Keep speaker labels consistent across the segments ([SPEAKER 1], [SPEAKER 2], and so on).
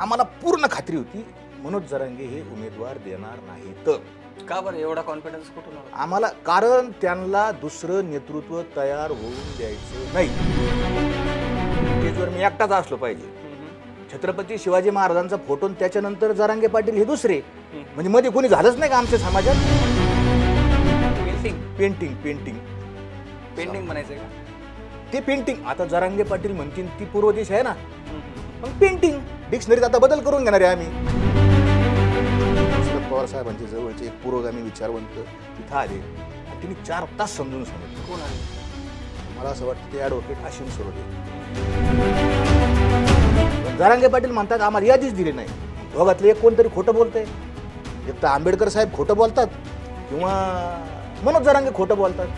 [SPEAKER 1] आम्हाला पूर्ण खात्री होती मनोज जरांगे हे उमेदवार देणार नाहीत.
[SPEAKER 2] का बरं एवढा कॉन्फिडन्स कुठून आला?
[SPEAKER 1] आम्हाला कारण त्यांना दुसरं नेतृत्व तयार होऊन द्यायचं नाही. स्टेजवर मी एकटाच असलो पाहिजे. छत्रपती शिवाजी महाराजांचा फोटो त्याच्यानंतर जरांगे पाटील हे दुसरे, म्हणजे मध्ये कोणी झालंच नाही का आमच्या समाजात? पेंटिंग पेंटिंग
[SPEAKER 2] पेंडिंग म्हणायचंय का?
[SPEAKER 1] ते पेंटिंग आता जरांगे पाटील म्हणतील ती पूर्व दिश आहे ना, मग पेंटिंग डिक्शनरीत आता बदल करून घेणार आहे आम्ही. शरद पवार साहेबांच्या जवळचे एक पुरोगामी विचारवंत तिथं आले आणि तिने 4 तास समजून सांगितलं.
[SPEAKER 2] कोण आहे?
[SPEAKER 1] मला असं वाटतं ते ॲडव्होकेट आशिम सरोदे. जरांगे पाटील म्हणतात आम्हाला यादीच दिली नाही. दोघातले एक कोणतरी खोटं बोलतंय. एक तर आंबेडकर साहेब खोटं बोलतात किंवा मनोज जरांगे खोटं बोलतात.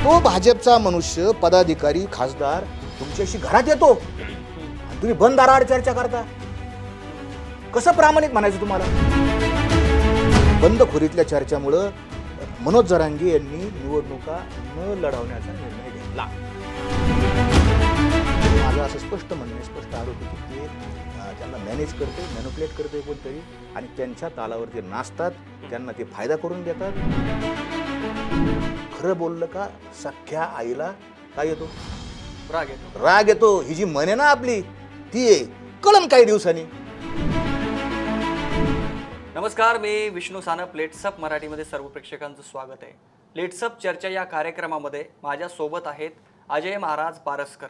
[SPEAKER 1] तो भाजपचा मनुष्य पदाधिकारी खासदार तुमच्याशी घरात येतो आणि तुम्ही बंद दाराआड चर्चा करता. कसं प्रामाणिक म्हणायचं तुम्हाला? बंदखोरीतल्या चर्चामुळं मनोज जरांगे यांनी निवडणुका न लढवण्याचा निर्णय घेतला. माझं असं स्पष्ट म्हणणं, स्पष्ट आरोप की ते त्यांना मॅनेज करते, मॅनिप्युलेट करते कोणतरी आणि त्यांच्या तालावरती नाचतात, त्यांना ते फायदा करून देतात. खरं बोललं का सख्या आईला काय येतो?
[SPEAKER 2] राग येतो.
[SPEAKER 1] राग येतो. ही जी म्हणे ना आपली ती आहे, कळण काही दिवसांनी.
[SPEAKER 2] नमस्कार, मी विष्णू सानप. लेट्सअप मराठीमध्ये सर्व प्रेक्षकांचं स्वागत आहे. लेट्सअप चर्चा या कार्यक्रमामध्ये माझ्या सोबत आहेत अजय महाराज बारसकर.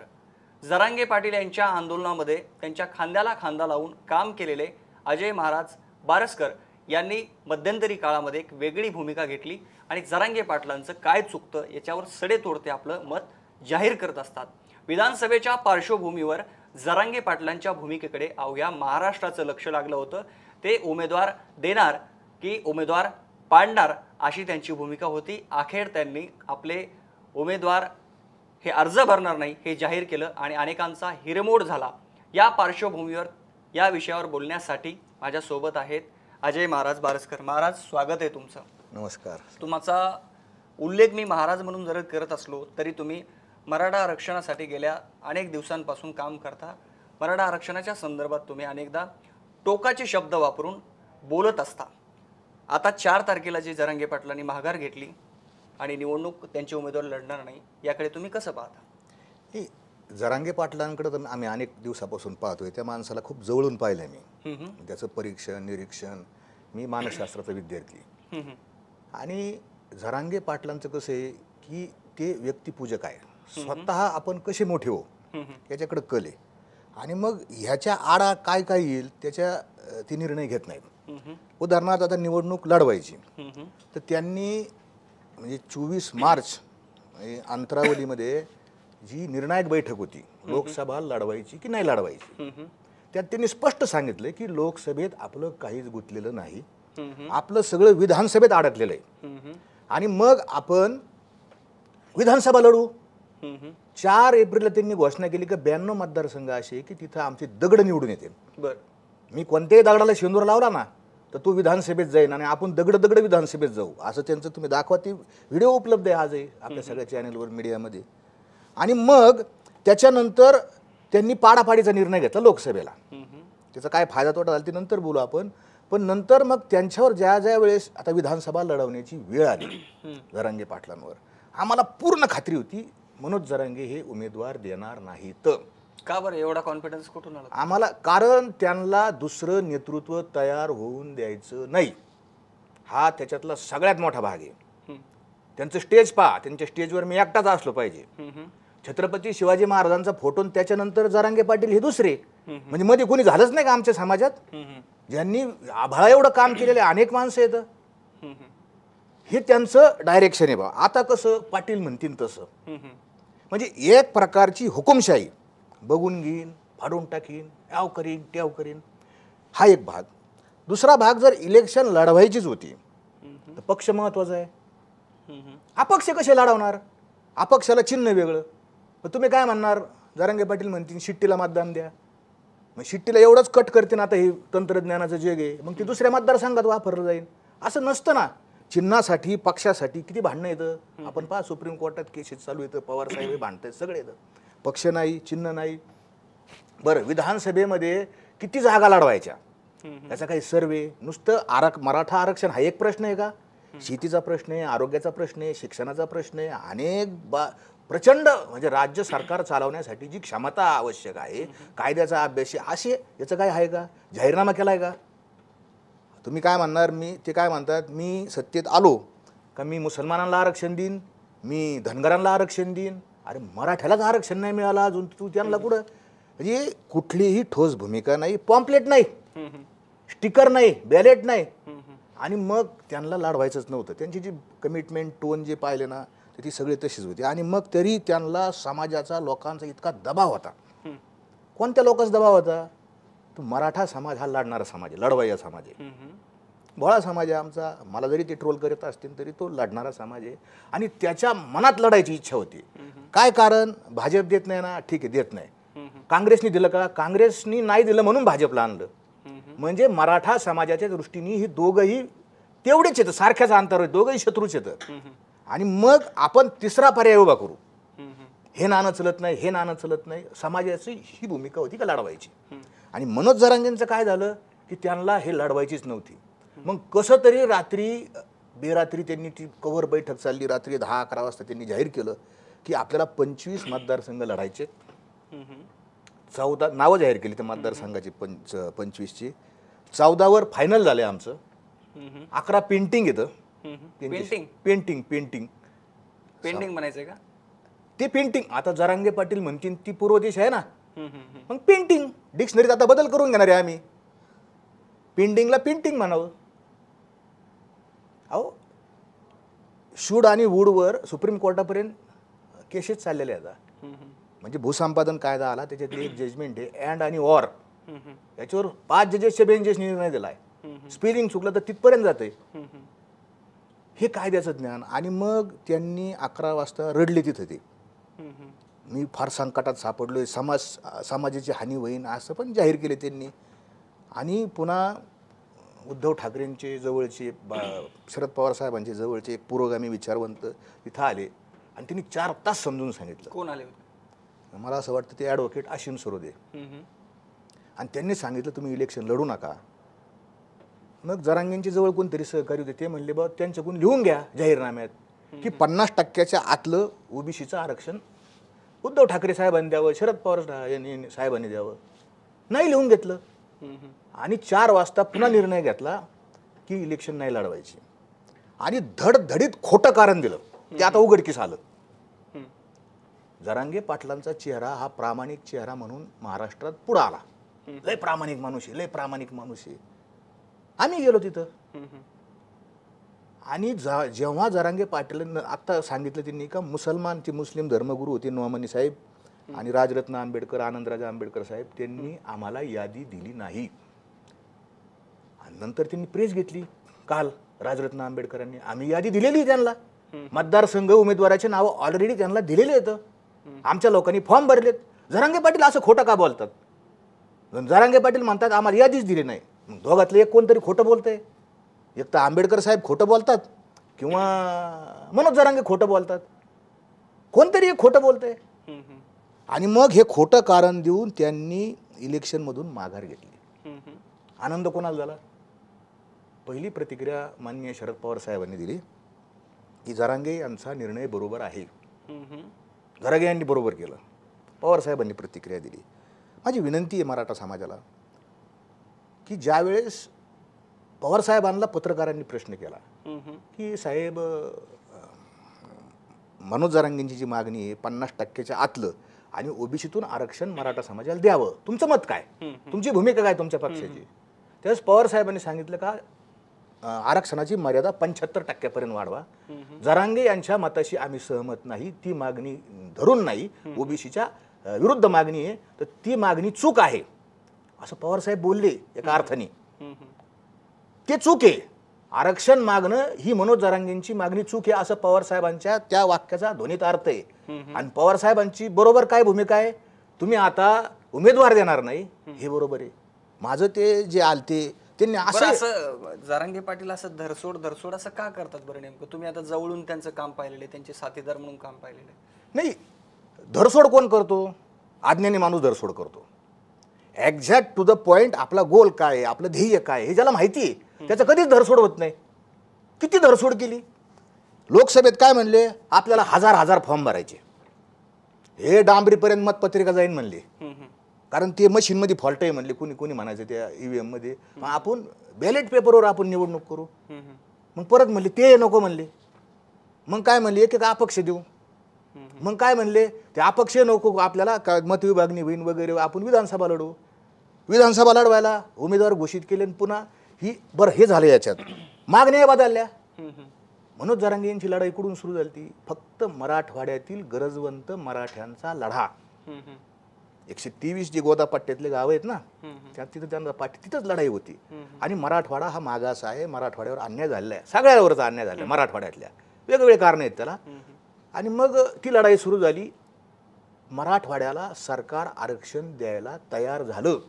[SPEAKER 2] जरांगे पाटील यांच्या आंदोलनामध्ये त्यांच्या खांद्याला खांदा लावून काम केलेले अजय महाराज बारसकर यांनी मध्यंतरी काळामध्ये एक वेगळी भूमिका घेतली आणि जरांगे पाटलांचं काय चुकतं याच्यावर सडेतोडते आपलं मत जाहीर करत असतात. विधानसभेच्या पार्श्वभूमीवर जरांगे पाटलांच्या भूमिकेकडे अवघ्या महाराष्ट्राचं लक्ष लागलं होतं. ते उमेदवार देणार की उमेदवार पाडणार अशी त्यांची भूमिका होती. अखेर त्यांनी आपले उमेदवार हे अर्ज भरणार नाही हे जाहीर केलं आणि अनेकांचा हिरमोड झाला. या पार्श्वभूमीवर या विषयावर बोलण्यासाठी माझ्यासोबत आहेत अजय महाराज बारसकर. महाराज, स्वागत आहे तुमचं.
[SPEAKER 1] नमस्कार.
[SPEAKER 2] तुमचा उल्लेख मी महाराज म्हणून जर करत असलो तरी तुम्ही मराठा आरक्षणासाठी गेल्या अनेक दिवसांपासून काम करता. मराठा आरक्षणाच्या संदर्भात तुम्ही अनेकदा टोकाचे शब्द वापरून बोलत असता. आता 4 तारखेला जे जरांगे पाटलांनी माघार घेतली आणि निवडणूक त्यांचे उमेदवार लढणार नाही, याकडे तुम्ही कसं पाहता?
[SPEAKER 1] हे जरांगे पाटलांकडे तर आम्ही अनेक दिवसापासून पाहतोय. त्या माणसाला खूप जवळून पाहिलं मी. त्याचं परीक्षण निरीक्षण. मी मानसशास्त्राचा विद्यार्थी आणि जरांगे पाटलांचं कसं आहे की ते व्यक्तिपूजक आहे. स्वतः आपण कसे मोठे हो याच्याकडे कल आहे आणि मग ह्याच्या आडा काय काय येईल त्याच्या ते निर्णय घेत नाहीत. उदाहरणार्थ आता निवडणूक लढवायची तर त्यांनी म्हणजे 24 मार्च अंतरावलीमध्ये जी निर्णायक बैठक होती, लोकसभा लढवायची की नाही लढवायची, त्यात त्यांनी स्पष्ट सांगितलं की लोकसभेत आपलं काहीच गुंतलेलं नाही, आपलं सगळं विधानसभेत अडकलेलं आहे आणि मग आपण विधानसभा लढू. 4 एप्रिलला त्यांनी घोषणा केली की 92 मतदारसंघ असे की तिथं आमचे दगड निवडून येते.
[SPEAKER 2] बरं,
[SPEAKER 1] मी कोणत्याही दगडाला शेंदूर लावला ना तर तो विधानसभेत जाईन आणि आपण दगड विधानसभेत जाऊ असं त्यांचं तुम्ही दाखवा. ती व्हिडिओ उपलब्ध आहे आजही आपल्या सगळ्या चॅनलवर मीडियामध्ये. आणि मग त्याच्यानंतर त्यांनी पाडापाडीचा निर्णय घेतला लोकसभेला. त्याचा काय फायदा तोटा झाला ते नंतर बोलू आपण. पण नंतर मग त्यांच्यावर ज्या वेळेस आता विधानसभा लढवण्याची वेळ आली जरांगे पाटलांवर, आम्हाला पूर्ण खात्री होती मनोज जरांगे हे उमेदवार देणार नाहीत.
[SPEAKER 2] का बरं एवढा कॉन्फिडन्स कुठून आला?
[SPEAKER 1] आम्हाला कारण त्यांना दुसरं नेतृत्व तयार होऊन द्यायचं नाही. हा त्याच्यातला सगळ्यात मोठा भाग आहे. त्यांचं स्टेज पहा, त्यांच्या स्टेजवर मी एकटाच असलो पाहिजे. छत्रपती शिवाजी महाराजांचा फोटो त्याच्यानंतर जरांगे पाटील हे दुसरे, म्हणजे मध्ये कोणी झालंच नाही का आमच्या समाजात? ज्यांनी आभाळा एवढं काम केलेलं अनेक माणसं येतं. हे त्यांचं डायरेक्शन आहे बा. आता कसं पाटील म्हणतील तसं, म्हणजे एक प्रकारची हुकुमशाही. बघून घेईन, फाडून टाकीन, याव करीन ट्याव करीन, हा एक भाग. दुसरा भाग, जर इलेक्शन लढवायचीच होती तर पक्ष महत्वाचा आहे. अपक्ष कसे लढवणार? अपक्षाला चिन्ह वेगळं. मग तुम्ही काय म्हणणार? जरांगे पाटील म्हणतील शिट्टीला मतदान द्या. मग शिट्टीला एवढंच कट करते ना आता हे तंत्रज्ञानाचं जग आहे, मग ते दुसऱ्या मतदारसंघात वापरलं जाईल. असं नसतं ना. चिन्हासाठी पक्षासाठी किती भांडणं येतं. आपण पहा सुप्रीम कोर्टात केसेस चालू येतं, पवार साहेब भांडतात, सगळे येतं. पक्ष नाही, चिन्ह नाही, बरं, विधानसभेमध्ये किती जागा लढवायच्या याचा काही सर्वे? नुसतं मराठा आरक्षण हा एक प्रश्न आहे का? शेतीचा प्रश्न आहे, आरोग्याचा प्रश्न आहे, शिक्षणाचा प्रश्न आहे, प्रचंड म्हणजे राज्य सरकार चालवण्यासाठी जी क्षमता आवश्यक आहे, कायद्याचा अभ्यास असे याचं काय आहे का? जाहीरनामा केला आहे का? तुम्ही काय म्हणणार, ते काय म्हणतात, मी सत्तेत आलो का मी मुसलमानांना आरक्षण देईन, मी धनगरांना आरक्षण देईन. अरे मराठ्यालाच आरक्षण नाही मिळालं अजून, तू त्यांना कुठं? म्हणजे कुठलीही ठोस भूमिका नाही, पॉम्पलेट नाही, स्टिकर नाही, बॅलेट नाही. आणि मग त्यांना लढवायचंच नव्हतं. त्यांची जी कमिटमेंट टोन जे पाहिले ना तर ती सगळी तशीच होती. आणि मग तरी त्यांना समाजाचा, लोकांचा इतका दबाव होता. कोणत्या लोकांचा दबाव होता? तो मराठा समाज हा लढणारा समाज आहे, लढवाया समाज आहे, भोळा समाज आहे आमचा. मला जरी ते ट्रोल करत असतील तरी तो लढणारा समाज आहे. आणि त्याच्या मनात लढायची इच्छा होती. काय कारण? भाजप देत नाही ना, ठीक आहे देत नाही. काँग्रेसनी दिलं का? काँग्रेसनी नाही दिलं म्हणून भाजपला आणलं. म्हणजे मराठा समाजाच्या दृष्टीने ही दोघंही तेवढेच येतं, सारख्याच अंतरावर, दोघंही शत्रूच येतं. आणि मग आपण तिसरा पर्याय उभा करू, हे नाणं चलत नाही, हे नाणं चलत नाही. समाजाची ही भूमिका होती का लढवायची. आणि मनोज जरांगेंचं काय झालं की त्यांना हे लढवायचीच नव्हती. मग कसं तरी बेरात्री त्यांनी ती कवर बैठक चालली, रात्री 10-11 वाजता त्यांनी जाहीर केलं की आपल्याला 25 मतदारसंघ लढायचे. 14 नावं जाहीर केली त्या मतदारसंघाची, 25ची. 14वर फायनल झाले आमचं. 11 पेंटिंग येतं. पेंटिंग
[SPEAKER 2] म्हणायचंय का
[SPEAKER 1] ते? पेंटिंग आता जरांगे पाटील म्हणतील ती पूर्व दिशा आहे ना, मग पेंटिंग डिक्शनरीत आता बदल करून घेणार आहे आम्ही, पेंटिंगला पेंटिंग म्हणावं. अहो शूड आणि वूडवर सुप्रीम कोर्टापर्यंत केसेस चाललेले आता. म्हणजे भूसंपादन कायदा आला, त्याच्यातली एक जजमेंट आहे अँड आणि ऑर, याच्यावर 5 जजेसच्या बेंचेस निर्णय दिलाय. स्पेलिंग चुकलं तर तिथपर्यंत जाते. हे कायद्याचं ज्ञान. आणि मग त्यांनी 11 वाजता रडले तिथं ते, मी फार संकटात सापडलोय, समाजाची हानी होईन असं पण जाहीर केले त्यांनी. आणि पुन्हा उद्धव ठाकरेंचे जवळचे, शरद पवार साहेबांचे जवळचे एक पुरोगामी विचारवंत तिथं आले आणि त्यांनी 4 तास समजून सांगितलं.
[SPEAKER 2] कोण आले?
[SPEAKER 1] मला असं वाटतं ते ॲडव्होकेट आशिम सरोदे. आणि त्यांनी सांगितलं तुम्ही इलेक्शन लढू नका. मग जरांगेंच्या जवळ कोणतरी सहकारी होते, ते म्हणले बा त्यांच्याकडून लिहून घ्या जाहीरनाम्यात की 50% आतलं ओबीसीचं आरक्षण उद्धव ठाकरे साहेबांनी द्यावं, शरद पवार साहेबांनी द्यावं. नाही लिहून घेतलं. आणि 4 वाजता पुन्हा निर्णय घेतला की इलेक्शन नाही लढवायची. आणि धडधडीत खोटं कारण दिलं, ते आता उघडकीस आलं. जरांगे पाटलांचा चेहरा हा प्रामाणिक चेहरा म्हणून महाराष्ट्रात पुढे आला. लय प्रामाणिक माणूस आहे, लय प्रामाणिक माणूस आहे. आम्ही गेलो तिथं. आणि जेव्हा जरांगे पाटील आता सांगितलं त्यांनी का मुस्लिम धर्मगुरू होते नोमानी साहेब आणि राजरत्न आंबेडकर, आनंदराजा आंबेडकर साहेब, त्यांनी आम्हाला यादी दिली नाही. आणि नंतर त्यांनी प्रेस घेतली काल राजरत्न आंबेडकरांनी, आम्ही यादी दिलेली त्यांना, मतदारसंघ उमेदवाराचे नाव ऑलरेडी त्यांना दिलेले येतं, आमच्या लोकांनी फॉर्म भरलेत. जरांगे पाटील असं खोटं का बोलतात? जरांगे पाटील म्हणतात आम्हाला यादीच दिली नाही. दोघातलं एक कोणतरी खोटं बोलतंय. एक तर आंबेडकर साहेब खोटं बोलतात किंवा मनोज जरांगे खोटं बोलतात, कोणतरी एक खोटं बोलतंय. आणि मग हे खोटं कारण देऊन त्यांनी इलेक्शनमधून माघार घेतली. आनंद कोणाला झाला? पहिली प्रतिक्रिया माननीय शरद पवार साहेबांनी दिली की जरांगे यांचा निर्णय बरोबर आहे. जरांगे यांनी बरोबर केलं. पवार साहेबांनी प्रतिक्रिया दिली. माझी विनंती आहे मराठा समाजाला की ज्यावेळेस पवार साहेबांना पत्रकारांनी प्रश्न केला की साहेब मनोज जरांगेंची जी मागणी आहे 50%च्या आतलं आणि ओबीसीतून आरक्षण मराठा समाजाला द्यावं, तुमचं मत काय, तुमची भूमिका काय तुमच्या पक्षाची? त्यावेळेस पवार साहेबांनी सांगितलं का आरक्षणाची मर्यादा 75% वाढवा. जरांगे यांच्या मताशी आम्ही सहमत नाही, ती मागणी धरून नाही, ओबीसीच्या विरुद्ध मागणी आहे, तर ती मागणी चूक आहे असं पवार साहेब बोलले. एका अर्थाने ते चूक आहे, आरक्षण मागणं ही मनोज जरांगेंची मागणी चूक आहे असं पवार साहेबांच्या त्या वाक्याचा ध्वनीत अर्थ आहे. आणि पवार साहेबांची बरोबर काय भूमिका आहे, तुम्ही आता उमेदवार देणार नाही, हे बरोबर आहे. माझं ते जे आलते त्यांनी
[SPEAKER 2] असं जरांगे पाटील असं धरसोड असं का करतात बरं नेमकं? तुम्ही आता जवळून त्यांचं काम पाहिलेलं आहे, त्यांचे साथीदार म्हणून काम पाहिलेलं आहे.
[SPEAKER 1] नाही, धरसोड कोण करतो? आज्ञानी माणूस धरसोड करतो. एक्झॅक्ट टू द पॉइंट आपला गोल काय आहे, आपलं ध्येय काय आहे हे ज्याला माहिती आहे त्याचं कधीच धरसोड होत नाही. किती धरसोड केली. लोकसभेत काय म्हणले, आपल्याला हजार फॉर्म भरायचे, हे डांबरीपर्यंत मतपत्रिका जाईन म्हणले, कारण ते मशीनमध्ये फॉल्ट आहे म्हणले, कुणी म्हणायचं त्या EVM मध्ये. आपण बॅलेट पेपरवर आपण निवडणूक करू. मग परत म्हणले ते नको म्हणले. मग काय म्हणले, एक अपक्ष देऊ. मग काय म्हणले, ते अपक्ष नको, आपल्याला मतविभागणी होईन वगैरे, आपण विधानसभा लढू. विधानसभा लढवायला उमेदवार घोषित केले. पुन्हा ही बरं हे झालं, याच्यात मागण्या बदलल्या. मनोज जरांगे यांची लढाई कुठून सुरू झाली ती, फक्त मराठवाड्यातील गरजवंत मराठ्यांचा लढा. 123 जे गोदा पट्ट्यातले गाव आहेत ना, त्यात तिथं त्यांना तिथंच लढाई होती. आणि मराठवाडा हा मागास आहे, मराठवाड्यावर अन्याय झालेला आहे, सगळ्यावरचा अन्याय झाला आहे मराठवाड्यातल्या, वेगवेगळे कारण आहेत त्याला. आणि मग ती लढाई सुरू झाली. मराठवाड्याला सरकार आरक्षण द्यायला तयार झालं.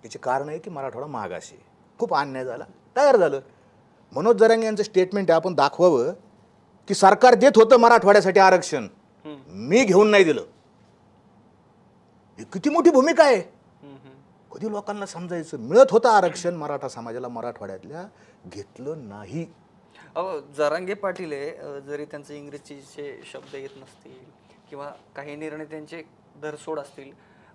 [SPEAKER 1] याचे कारण आहे की मराठवाडा मागास आहे, खूप अन्याय झाला, तयार झालं. मनोज जरांगे यांचं स्टेटमेंट आहे, आपण दाखवावं की सरकार देत होतं मराठवाड्यासाठी आरक्षण, मी घेऊन नाही दिलं. ही किती मोठी भूमिका आहे. कधी लोकांना समजायचं, मिळत होतं आरक्षण मराठा समाजाला मराठवाड्यातल्या, घेतलं नाही.
[SPEAKER 2] जरांगे पाटील जरी त्यांचे इंग्रजीचे शब्द येत नसतील किंवा काही निर्णय त्यांचे धरसोड असतील,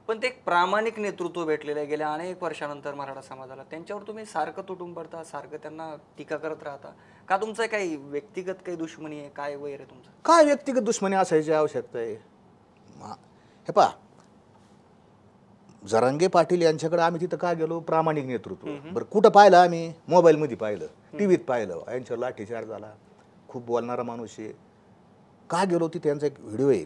[SPEAKER 2] पण ते एक प्रामाणिक नेतृत्व भेटलेलं आहे गेल्या अनेक वर्षानंतर मराठा समाजाला. त्यांच्यावर तुम्ही सारखं तुटून पडता, सारखं त्यांना टीका करत राहता का? तुमचं काही व्यक्तिगत काही दुश्मनी आहे, काय वैर आहे तुमचं?
[SPEAKER 1] काय व्यक्तिगत दुश्मनी असायची आवश्यकता आहे? हे पहा, जरांगे पाटील यांच्याकडे आम्ही तिथं का गेलो, प्रामाणिक नेतृत्व. बरं कुठं पाहिलं आम्ही, मोबाईलमध्ये पाहिलं, टीव्हीत पाहिलं, यांच्यावर लाठीचार्ज झाला, खूप बोलणारा माणूस आहे. का गेलो तिथे, त्यांचा एक व्हिडिओ आहे,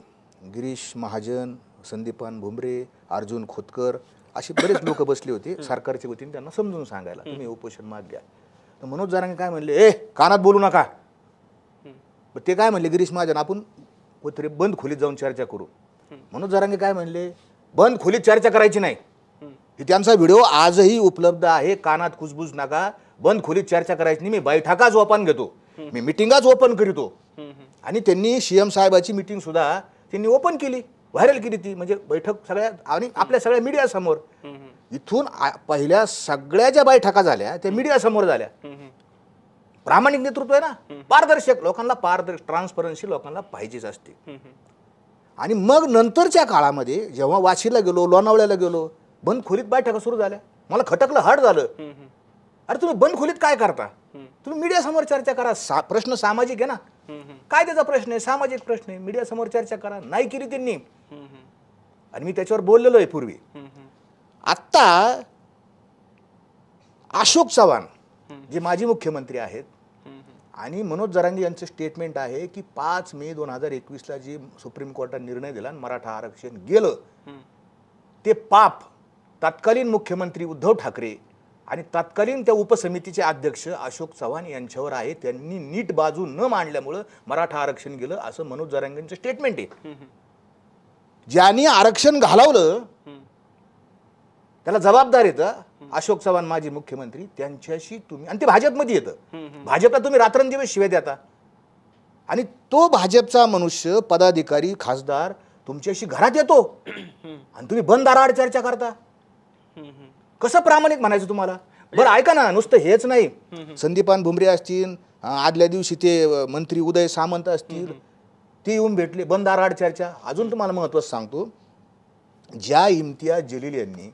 [SPEAKER 1] गिरीश महाजन, संदीपान भुमरे, अर्जुन खोतकर असे बरेच लोक बसले होते सरकारच्या वतीने त्यांना समजून सांगायला, तुम्ही उपोषण माग घ्या. तर मनोज जरांगे काय म्हणले, ए कानात बोलू नका. ते काय म्हणले, गिरीश महाजन आपण कुठेतरी बंद खोलीत जाऊन चर्चा करू. मनोज जरांगे काय म्हणले, बंद खोलीत चर्चा करायची नाही. ही त्यांचा व्हिडिओ आजही उपलब्ध आहे, कानात कुजबूज नका, बंद खोलीत चर्चा करायची नाही, मी बैठकाच ओपन घेतो, मी मिटिंगाच ओपन करीतो. आणि त्यांनी CM साहेबाची मिटिंग सुद्धा त्यांनी ओपन केली, व्हायरल केली ती, म्हणजे बैठक सगळ्या आणि आपल्या सगळ्या मीडिया समोर. इथून पहिल्या सगळ्या ज्या बैठका झाल्या त्या मीडिया समोर झाल्या. प्रामाणिक नेतृत्व आहे ना, पारदर्शक, लोकांना ट्रान्सपरन्सी लोकांना पाहिजेच असते. आणि मग नंतरच्या काळामध्ये जेव्हा वाशीला गेलो, लोणावळ्याला गेलो, बंद खोलीत बैठका सुरू झाल्या. मला खटकलं, हट झालं. अरे तुम्ही बंद खोलीत काय करता, तुम्ही मीडिया समोर चर्चा करा. प्रश्न सामाजिक आहे ना, काय त्याचा प्रश्न आहे, सामाजिक प्रश्न आहे, मीडिया समोर चर्चा करा. नाही केली त्यांनी. आणि मी त्याच्यावर बोललेलो आहे पूर्वी. आत्ता अशोक चव्हाण जे माजी मुख्यमंत्री आहेत आणि मनोज जरांगे यांचं स्टेटमेंट आहे की 5 मे 2021ला जे सुप्रीम कोर्टाने निर्णय दिला आणि मराठा आरक्षण गेलं, ते पाप तत्कालीन मुख्यमंत्री उद्धव ठाकरे आणि तत्कालीन त्या उपसमितीचे अध्यक्ष अशोक चव्हाण यांच्यावर आहे. त्यांनी नीट बाजू न मांडल्यामुळं मराठा आरक्षण गेलं, असं मनोज जरांगेंचं स्टेटमेंट आहे. ज्यांनी आरक्षण घालवलं त्याला जबाबदार येतं अशोक चव्हाण माजी मुख्यमंत्री, त्यांच्याशी तुम्ही, आणि ते भाजपमध्ये येतं, भाजपला तुम्ही रात्रंदिवस शिव्या देता. आणि तो भाजपचा मनुष्य, पदाधिकारी, खासदार तुमच्याशी घरात येतो आणि तुम्ही बंद दाराआड चर्चा करता. कसं प्रामाणिक म्हणायचं तुम्हाला? बरं ऐका ना, नुसतं हेच नाही, संदीपान भुमरे असतील, आदल्या दिवशी ते मंत्री उदय सामंत असतील, ते येऊन भेटले, बंद दाराआड चर्चा. अजून तुम्हाला महत्त्वाचं सांगतो, ज्या इम्तियाज जलील यांनी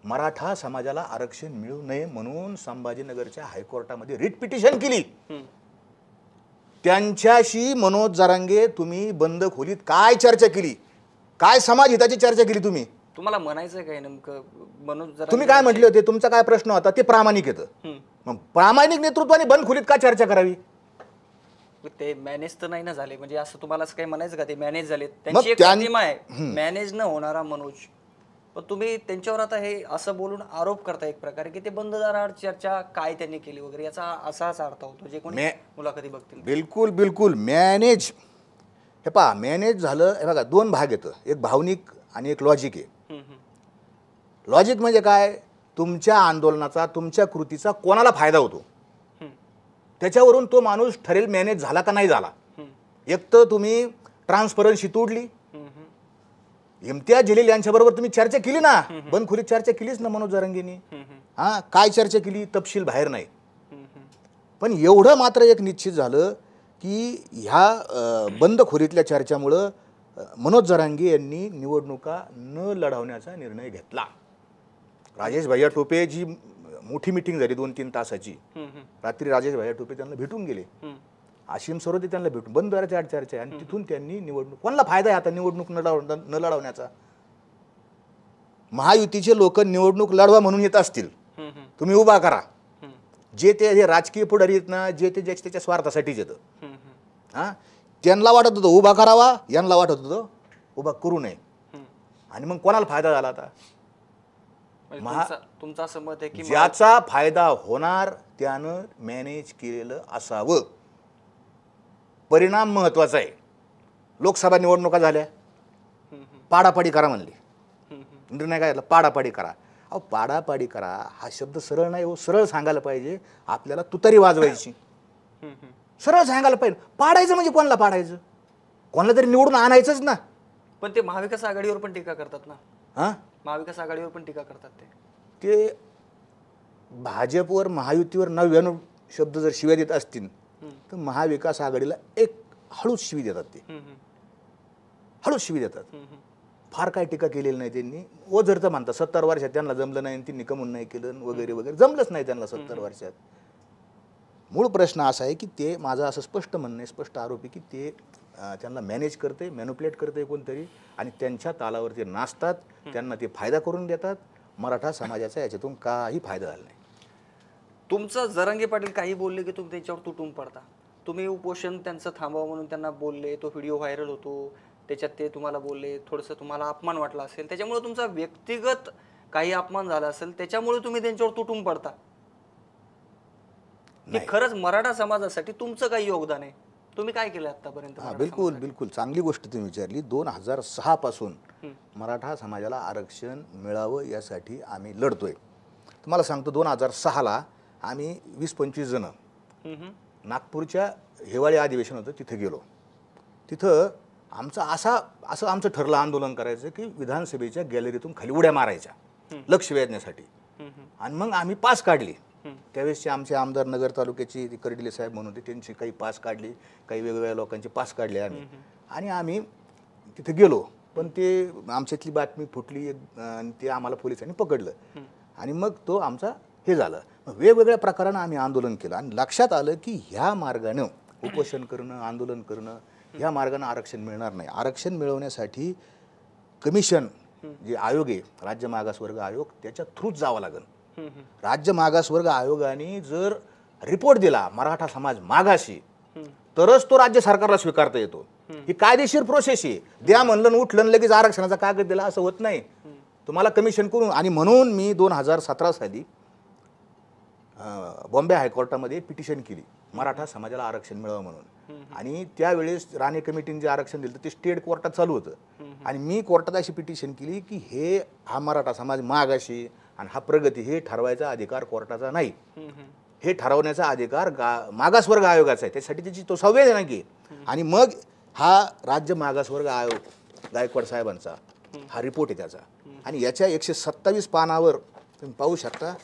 [SPEAKER 1] मराठा समाजाला आरक्षण मिळू नये म्हणून संभाजीनगरच्या हायकोर्टामध्ये रिट पिटिशन केली, त्यांच्याशी मनोज जरांगे तुम्ही बंद खोलीत काय चर्चा केली, काय समाज हिताची चर्चा केली तुम्ही?
[SPEAKER 2] तुम्हाला म्हणायचं काय नेमकं? मनोज जरांगे
[SPEAKER 1] तुम्ही काय म्हटले होते, तुमचा काय प्रश्न होता, ते प्रामाणिक येतं. मग प्रामाणिक नेतृत्वाने बंद खोलीत का चर्चा करावी?
[SPEAKER 2] ते मॅनेज तर नाही ना झाले, म्हणजे असं तुम्हाला असं काही म्हणायचं का ते मॅनेज झाले? त्यांची एक प्रतिमा आहे मॅनेज न होणारा मनोज, पण तुम्ही त्यांच्यावर आता हे असं बोलून आरोप करता एक प्रकारे की ते बंद दाराआड चर्चा काय त्यांनी केली वगैरे, याचा असाच अर्थ होतो जे कोणी मुलाखती बघतील.
[SPEAKER 1] बिलकुल बिलकुल मॅनेज. हे पहा, मॅनेज झालं, हे बघा दोन भाग येतं, एक भावनिक आणि एक लॉजिक आहे. लॉजिक म्हणजे काय, तुमच्या आंदोलनाचा, तुमच्या कृतीचा कोणाला फायदा होतो त्याच्यावरून तो माणूस ठरेल मॅनेज झाला का नाही झाला. एक तर तुम्ही ट्रान्सपरन्सी तोडली, इम्तियाज जलील यांच्याबरोबर तुम्ही चर्चा केली ना, बंद खोलीत चर्चा केलीच ना मनोज जरांगेंनी. हा, काय चर्चा केली तपशील बाहेर नाही. पण एवढं मात्र एक निश्चित झालं की ह्या बंद खोलीतल्या चर्चामुळं मनोज जरांगे यांनी निवडणुका न लढवण्याचा निर्णय घेतला. राजेश भैया टोपे जी मोठी मिटिंग झाली 2-3 तासाची, रात्री राजेश भैया टोपे त्यांना भेटून गेले. आशिम सरोदे त्यांना भेटून बंद द्वाराची आड चर्चा आहे. आणि तिथून त्यांनी निवडणूक, कोणाला फायदा आहे आता निवडणूक न लढवण्याचा? महायुतीचे लोक निवडणूक लढवा म्हणून येत असतील, तुम्ही उभा करा. जे ते हे राजकीय पुढारी आहेत ना, जे ते त्याच्या स्वार्थासाठीच येतं. हा, त्यांना वाटत होतं उभा करावा, यांना वाटत होतं उभा करू नये. आणि मग कोणाला फायदा झाला आता?
[SPEAKER 2] तुमचं असं मत आहे की
[SPEAKER 1] ज्याचा फायदा होणार त्यानं मॅनेज केलेलं असावं. परिणाम महत्वाचा आहे. लोकसभा निवडणुका झाल्या, पाडापाडी करा म्हणली. निर्णय काय झाला? पाडापाडी करा. अहो, पाडापाडी करा हा शब्द सरळ नाही हो, सरळ सांगायला पाहिजे. आपल्याला तुतारी वाजवायची, सरळ सांगायला पाहिजे. पाडायचं म्हणजे कोणाला पाडायचं? कोणाला तरी निवडून आणायचंच ना.
[SPEAKER 2] पण ते महाविकास आघाडीवर पण टीका करतात ना.
[SPEAKER 1] हा,
[SPEAKER 2] महाविकास आघाडीवर पण टीका करतात
[SPEAKER 1] ते भाजपवर महायुतीवर 99 शब्द जर शिव्या देत असतील तर महाविकास आघाडीला एक हळूच शिवी देतात. ते हळूच शिवी देतात. फार काय टीका केलेली नाही त्यांनी. ओ जर तर म्हणतात 70 वर्षात त्यांना जमलं नाही, त्यांनी कमून नाही केलं वगैरे वगैरे. जमलंच नाही त्यांना 70 वर्षात. मूळ प्रश्न असा आहे की ते, माझं असं स्पष्ट म्हणणं आहे, स्पष्ट आरोप आहे की ते त्यांना मॅनेज करते, मॅन्युप्युलेट करते कोणतरी, आणि त्यांच्या तालावरती नाचतात, त्यांना ते फायदा करून देतात. मराठा समाजाचा याच्यातून काही फायदा झाला नाही.
[SPEAKER 2] तुमचं जरांगे पाटील काही बोलले की तुम्ही त्यांच्यावर तुटून पडता. तुम्ही उपोषण त्यांचं थांबावं म्हणून त्यांना बोलले, तो व्हिडिओ व्हायरल होतो, त्याच्यात ते तुम्हाला बोलले, थोडंसं तुम्हाला अपमान वाटला असेल, त्याच्यामुळे तुमचा व्यक्तिगत काही अपमान झाला असेल, त्याच्यामुळे तुम्ही त्यांच्यावर तुटून पडता. की खरंच मराठा समाजासाठी तुमचं काही योगदान आहे? तुम्ही काय केलं आतापर्यंत?
[SPEAKER 1] बिलकुल बिलकुल, चांगली गोष्ट तुम्ही विचारली. 2006 पासून मराठा समाजाला आरक्षण मिळावं यासाठी आम्ही लढतोय. तुम्हाला सांगतो, 2006ला आम्ही 20-25 जण नागपूरच्या हिवाळी अधिवेशन होतं, तिथे गेलो. तिथं असं आमचं ठरलं आंदोलन करायचं की विधानसभेच्या गॅलरीतून खाली उड्या मारायच्या लक्ष वेधण्यासाठी. आणि मग आम्ही पास काढली. त्यावेळेसचे आमचे आमदार नगर तालुक्याची कर्डिले साहेब म्हणून होते, त्यांची काही पास काढली, काही वेगवेगळ्या लोकांचे पास काढले आम्ही. आणि आम्ही तिथे गेलो. पण ते आमच्यातली बातमी फुटली आणि ते आम्हाला पोलिसांनी पकडलं. आणि मग तो आमचा हे झालं. वेगवेगळ्या प्रकारानं आम्ही आंदोलन केलं आणि लक्षात आलं की ह्या मार्गानं उपोषण करणं, आंदोलन करणं, ह्या मार्गानं आरक्षण मिळणार नाही. आरक्षण मिळवण्यासाठी कमिशन जे आयोग आहे, राज्य मागासवर्ग आयोग, त्याच्या थ्रूच जावं लागेल. राज्य मागासवर्ग आयोगाने जर रिपोर्ट दिला मराठा समाज मागाशी, तरच तो राज्य सरकारला स्वीकारता येतो. ही कायदेशीर प्रोसेस आहे. द्या म्हणलं उठलं लगेच आरक्षणाचा कागद दिला असं होत नाही. तुम्हाला कमिशन करून. आणि म्हणून मी 2017 साली बॉम्बे हायकोर्टामध्ये पिटिशन केली मराठा समाजाला आरक्षण मिळावं म्हणून. आणि त्यावेळेस राणे कमिटीने जे आरक्षण दिलं ते स्टेट कोर्टात चालू होतं. आणि मी कोर्टात अशी पिटिशन केली की हा मराठा समाज मागाशी आणि हा प्रगती हे ठरवायचा अधिकार कोर्टाचा नाही. हे ठरवण्याचा अधिकार मागासवर्ग आयोगाचा आहे. त्यासाठी त्याची तो संवेदना की. आणि मग हा राज्य मागासवर्ग आयोग गायकवाड साहेबांचा हा रिपोर्ट आहे त्याचा. आणि याच्या 127 पानावर तुम्ही पाहू शकता,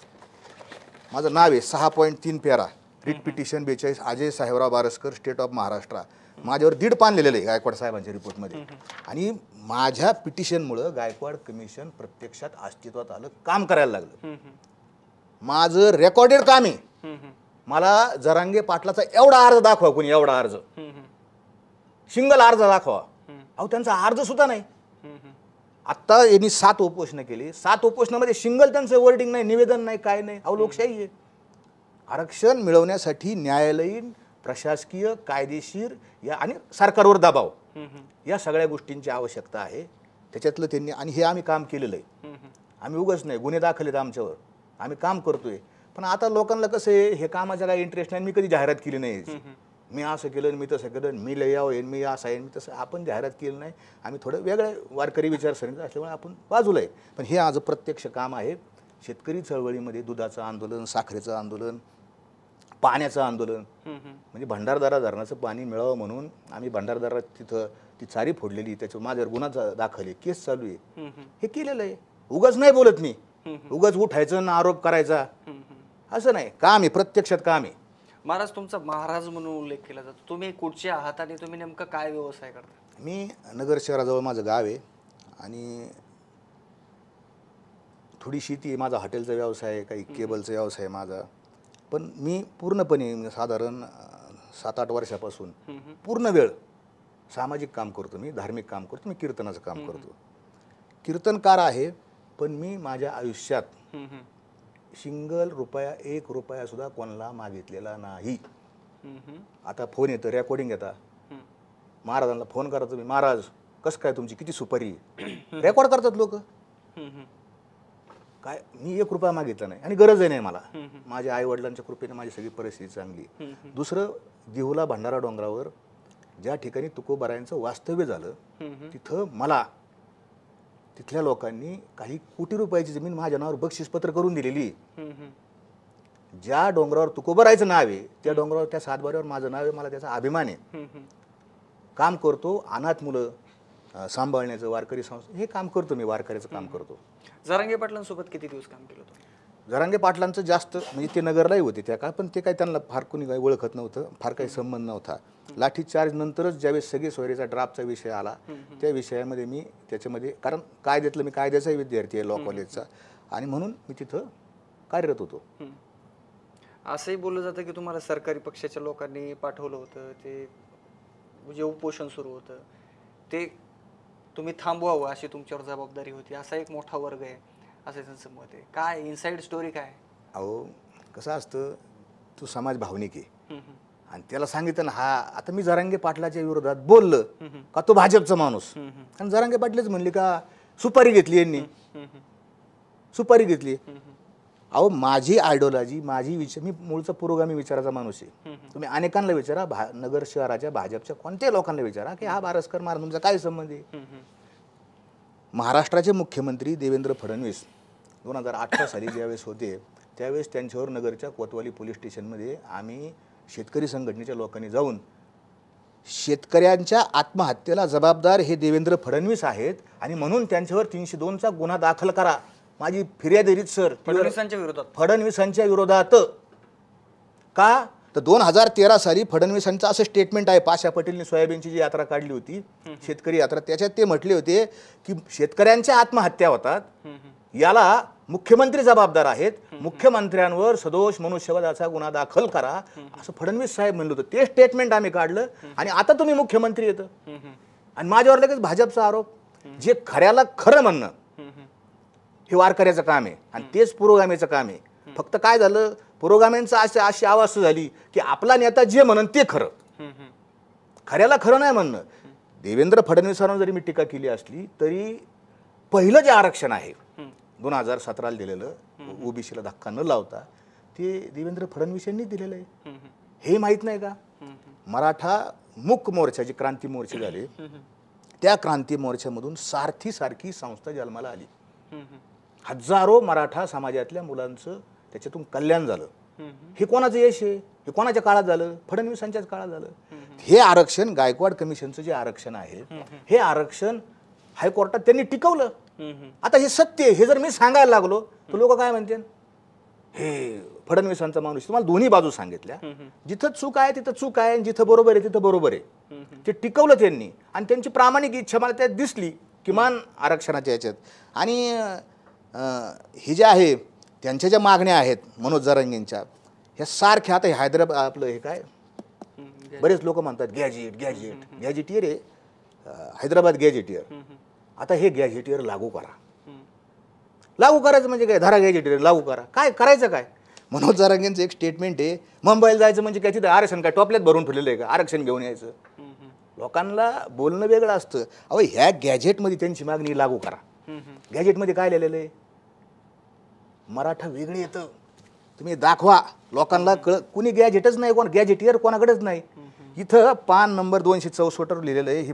[SPEAKER 1] माझं नाव आहे 6.3 para, writ petition 42 Ajay Sahebrao Baraskar, state of Maharashtra. माझ्यावर 1.5 पान लिहिलेलं आहे गायकवाड साहेबांच्या रिपोर्टमध्ये. आणि माझ्या पिटिशनमुळं गायकवाड कमिशन प्रत्यक्षात अस्तित्वात आलं, काम करायला लागलं. माझं रेकॉर्डेड काम आहे. मला जरांगे पाटलाचा एवढा अर्ज दाखवा, कोणी एवढा अर्ज, सिंगल अर्ज दाखवा. अहो, त्यांचा अर्ज सुद्धा नाही. आत्ता यांनी 7 उपोषणं केली. 7 उपोषणामध्ये सिंगल त्यांचं वर्डिंग नाही, निवेदन नाही, काय नाही. अहो, लोकशाही आहे. आरक्षण मिळवण्यासाठी न्यायालयीन, प्रशासकीय, कायदेशीर या आणि सरकारवर दबाव, या सगळ्या गोष्टींची आवश्यकता आहे. त्याच्यातलं त्यांनी, आणि हे आम्ही काम केलेलं आहे. आम्ही उगाच नाही, गुन्हे दाखल आहेत आमच्यावर, आम्ही काम करतोय. पण आता लोकांना कसं आहे, हे कामाचा काही इंटरेस्ट नाही. मी कधी जाहिरात केली नाही, मी असं केलं, मी तसं केलं, मी लय येईन, मी असं आहे, मी तसं. आपण जाहिरात केली नाही. आम्ही थोडं वेगळ्या वारकरी विचारसरणीचं असल्यामुळे आपण बाजूला आहे. पण हे आज प्रत्यक्ष काम आहे. शेतकरी चळवळीमध्ये दुधाचं आंदोलन, साखरेचं आंदोलन, पाण्याचं आंदोलन, म्हणजे भंडारदरा धरणाचं पाणी मिळावं म्हणून आम्ही भंडारदरा तिथं ती चारी फोडलेली, त्याच्यावर माझ्यावर गुन्हा दाखल आहे, केस चालू आहे, हे केलेलं आहे. उगाच नाही बोलत मी, उगाच उठायचं ना आरोप करायचा असं नाही. काम आहे, प्रत्यक्षात काम आहे.
[SPEAKER 2] महाराज तुमचा महाराज म्हणून उल्लेख केला जातो. तुम्ही कुठचे आहात आणि तुम्ही नेमकं काय व्यवसाय करता?
[SPEAKER 1] मी नगर शहराजवळ माझं गाव आहे आणि थोडी शेती आहे, माझा हॉटेलचा व्यवसाय आहे, काही केबलचा व्यवसाय आहे माझा. पण मी पूर्णपणे साधारण 7-8 वर्षापासून पूर्ण वेळ सामाजिक काम करतो, मी धार्मिक काम करतो, मी कीर्तनाचं काम करतो, कीर्तनकार आहे. पण मी माझ्या आयुष्यात सिंगल रुपया, 1 रुपया सुद्धा कोणाला मागितलेला नाही. आता फोन येतं, रेकॉर्डिंग येतात, महाराजांना फोन करा तुम्ही, महाराज कसं काय तुमची किती सुपारी, रेकॉर्ड करतात लोक. काय मी 1 रुपया मागितला नाही आणि गरजही नाही मला. माझ्या आई वडिलांच्या कृपेने माझी सगळी परिस्थिती चांगली. दुसरं, देहुला भंडारा डोंगरावर ज्या ठिकाणी तुकोबारायांचं वास्तव्य झालं तिथं मला तिथल्या लोकांनी काही कोटी रुपयाची जमीन माझ्या नावावर बक्षीसपत्र करून दिलेली. ज्या डोंगरावर तुकोबारायचं नाव आहे त्या डोंगरावर, त्या सातबाऱ्यावर माझं नाव आहे, मला त्याचा अभिमान आहे. काम करतो, अनाथ मुलं सांभाळण्याचं, वारकरी संस्था, हे काम करतो मी, वारकऱ्याचं काम करतो.
[SPEAKER 2] जरांगे पाटलांसोबत किती दिवस काम केलं तुम्ही?
[SPEAKER 1] जरांगे पाटलांचं जास्त म्हणजे ते नगरलाही होते त्या काळ, पण ते काही त्यांना फार कोणी काही ओळखत नव्हतं, फार काही संबंध नव्हता. लाठीचार्ज नंतरच ज्यावेळेस सगळे सोयरीचा ड्राफ्टचा विषय आला त्या विषयामध्ये मी त्याच्यामध्ये, कारण कायद्यातलं मी कायद्याचाही विद्यार्थी आहे, लॉ कॉलेजचा, आणि म्हणून मी तिथं कार्यरत होतो.
[SPEAKER 2] असंही बोललं जातं की तुम्हाला सरकारी पक्षाच्या लोकांनी पाठवलं होतं, ते जे उपोषण सुरू होतं ते तुम्ही थांबवावं अशी तुमच्यावर जबाबदारी होती, असा एक मोठा वर्ग आहे असं त्यांचं मत आहे. काय इनसाइड स्टोरी काय?
[SPEAKER 1] अहो कसं असतं, तू समाज भावनिक आहे आणि त्याला सांगितलं ना, हा आता मी जरांगे पाटलाच्या विरोधात बोललं का तो भाजपचा माणूस, आणि जरांगे पाटलेच म्हणले का सुपारी घेतली यांनी, सुपारी घेतली. अहो माझी आयडिओलॉजी, मी मूळचा पुरोगामी विचाराचा माणूस आहे. तुम्ही अनेकांना विचारा, नगर शहराच्या भाजपच्या कोणत्याही लोकांना विचारा की हा बारसकर महाराज तुमचा काय संबंध आहे. महाराष्ट्राचे मुख्यमंत्री देवेंद्र फडणवीस 2018 साली ज्यावेळेस होते त्यावेळेस त्यांच्यावर नगरच्या कोतवाली पोलीस स्टेशनमध्ये आम्ही शेतकरी संघटनेच्या लोकांनी जाऊन, शेतकऱ्यांच्या आत्महत्येला जबाबदार हे देवेंद्र फडणवीस आहेत आणि म्हणून त्यांच्यावर 302चा गुन्हा दाखल करा, माझी फिर्याद आहे सर फडणवीसांच्या विरोधात. का तर 2013 साली फडणवीसांचं असं स्टेटमेंट आहे, पाशा पटेलने सोयाबीनची जी यात्रा काढली होती, शेतकरी यात्रा, त्याच्यात ते म्हटले होते की शेतकऱ्यांच्या आत्महत्या होतात, याला मुख्यमंत्री जबाबदार आहेत, मुख्यमंत्र्यांवर सदोष मनुष्यवधाचा गुन्हा दाखल करा असं फडणवीस साहेब म्हणलं होतं. ते स्टेटमेंट आम्ही काढलं आणि आता तुम्ही मुख्यमंत्री येतं आणि माझ्यावर लगेच भाजपचा आरोप. जे खऱ्याला खरं म्हणणं हे वारकऱ्याचं काम आहे आणि तेच पुरोगामीचं काम आहे. फक्त काय झालं, पुरोगाम्यांचं अशी अवस्था झाली की आपला नेता जे म्हणन ते खरं, खऱ्याला खरं नाही म्हणणं. देवेंद्र फडणवीसांवर जरी मी टीका केली असली तरी पहिलं जे आरक्षण आहे 2017ला दिलेलं, ओबीसीला धक्का न लावता, ते देवेंद्र फडणवीस यांनी दिलेलं आहे. हे माहीत नाही का? मराठा मुक मोर्चा, जी क्रांती मोर्चे झाले, त्या क्रांती मोर्चामधून सारथी संस्था जन्माला आली. हजारो मराठा समाजातल्या मुलांचं त्याच्यातून कल्याण झालं. हे कोणाचं यश आहे? हे कोणाच्या काळात झालं? फडणवीसांच्याच काळात झालं. हे आरक्षण, गायकवाड कमिशनचं जे आरक्षण आहे, हे आरक्षण हायकोर्टात त्यांनी टिकवलं. आता हे सत्य आहे, हे जर मी सांगायला लागलो तर लोक काय म्हणते, हे फडणवीसांचा माणूस. तुम्हाला दोन्ही बाजू सांगितल्या, जिथं चूक आहे तिथं चूक आहे, जिथं बरोबर आहे तिथं बरोबर आहे. ते टिकवलं त्यांनी आणि त्यांची प्रामाणिक इच्छा मला त्यात दिसली, किमान आरक्षणाच्या याच्यात. आणि हे जे आहे त्यांच्या ज्या मागण्या आहेत मनोज जरांगेंच्या, ह्या सारख्या, आता हैदराबाद आपलं हे काय, बरेच लोक म्हणतात गॅजेटियर आहे, हैदराबाद गॅजेटियर. आता हे गॅजेटियर लागू करायचं म्हणजे काय, धरा गॅजेटियर लागू करा. काय करायचं काय? मनोज जरांगेंचं एक स्टेटमेंट आहे, मुंबईला जायचं म्हणजे काय, तिथं आरक्षण काय टोपल्यात भरून ठेवलेलं आहे का, आरक्षण घेऊन यायचं. लोकांना बोलणं वेगळं असतं. अहो ह्या गॅजेटमध्ये त्यांची मागणी लागू करा. गॅजेटमध्ये काय लिहिलेलं आहे? मराठा वेगळं येतं, तुम्ही दाखवा लोकांना. कुणी गॅजेटच नाही, कोण गॅजेटियर कोणाकडेच नाही. इथं पान नंबर 264 लिहिलेलं आहे, ही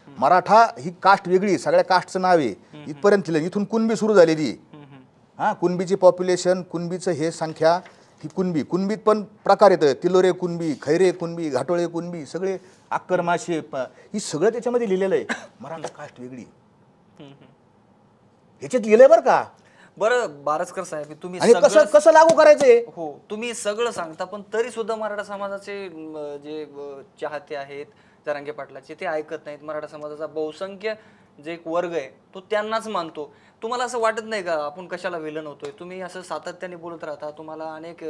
[SPEAKER 1] मराठा ही कास्ट वेगळी, सगळ्या कास्टचं नाव आहे इथपर्यंत लिहिलं. इथून कुणबी सुरू झालेली, हां, कुणबीची पॉप्युलेशन, कुणबीचं हे संख्या ही कुणबीत पण प्रकार येतं, तिलोरे कुणबी, खैरे कुणबी, घाटोळे कुणबी, सगळे अक्कर माशे ही सगळं त्याच्यामध्ये लिहिलेलं आहे. मराठा कास्ट वेगळी ह्याच्यात लिहिलंय बरं का.
[SPEAKER 2] बरं बारसकर साहेब, तुम्ही
[SPEAKER 1] आणि कसं कसं लागू करायचंय.
[SPEAKER 2] हो, तुम्ही सगळं सांगता, पण तरी सुद्धा मराठा समाजाचे जे चाहते आहेत जरांगे पाटलाचे, ते ऐकत नाहीत. मराठा समाजाचा बहुसंख्य जे एक वर्ग आहे तो त्यांनाच मानतो. तुम्हाला असं वाटत नाही का आपण कशाला विलन होतोय? तुम्ही असं सातत्याने बोलत राहता, तुम्हाला अनेक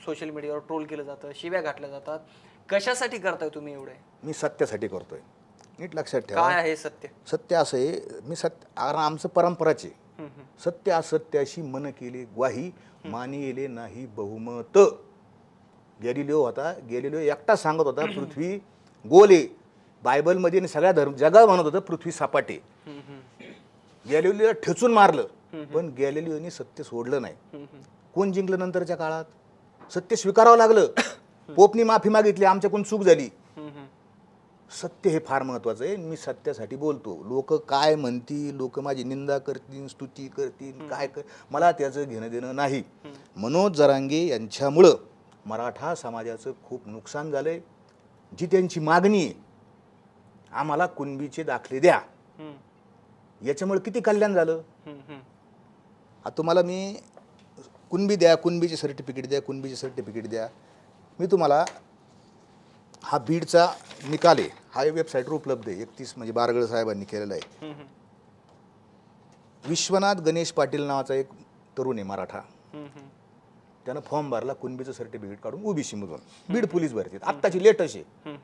[SPEAKER 2] सोशल मीडियावर ट्रोल केलं जातं, शिव्या घातल्या जातात. कशासाठी करताय तुम्ही एवढे?
[SPEAKER 1] मी सत्यासाठी करतोय, नीट लक्षात ठेवा.
[SPEAKER 2] काय आहे सत्य?
[SPEAKER 1] सत्य असं आहे, मी आमचं परंपराचे सत्य असत्याशी मन केले ग्वाही, मानिले नाही बहुमत. गॅलिलिओ एकटा सांगत होता पृथ्वी गोले. बायबलमध्ये आणि सगळ्या जगात म्हणत होतं पृथ्वी सपाटे. गॅलिलिओला ठेचून मारलं, पण गॅलिलिओने सत्य सोडलं नाही. कोण जिंकलं नंतरच्या काळात? सत्य स्वीकारावं लागलं. पोपनी माफी मागितली, आमच्याकडून चूक झाली. सत्य हे फार महत्वाचं आहे. मी सत्यासाठी बोलतो. लोक काय म्हणतील, लोक माझी निंदा करतील, स्तुती करतील, काय मला त्याचं घेणं देणं नाही. मनोज जरांगे यांच्यामुळं मराठा समाजाचं खूप नुकसान झालंय. जी त्यांची मागणी आहे, आम्हाला कुणबीचे दाखले द्या, याच्यामुळे किती कल्याण झालं. आता तुम्हाला मी कुणबी द्या, कुणबीचे सर्टिफिकेट द्या, कुणबीचे सर्टिफिकेट द्या. मी तुम्हाला हा बीडचा निकाल आहे, हा वेबसाईटवर उपलब्ध आहे. 31 म्हणजे बारगळ साहेबांनी केलेला आहे. विश्वनाथ गणेश पाटील नावाचा एक तरुण आहे मराठा. त्यानं फॉर्म भरला कुणबीचं सर्टिफिकेट काढून ओबीसी मधून. बीड पोलीस भरतीत आत्ताची लेटेस्ट आहे.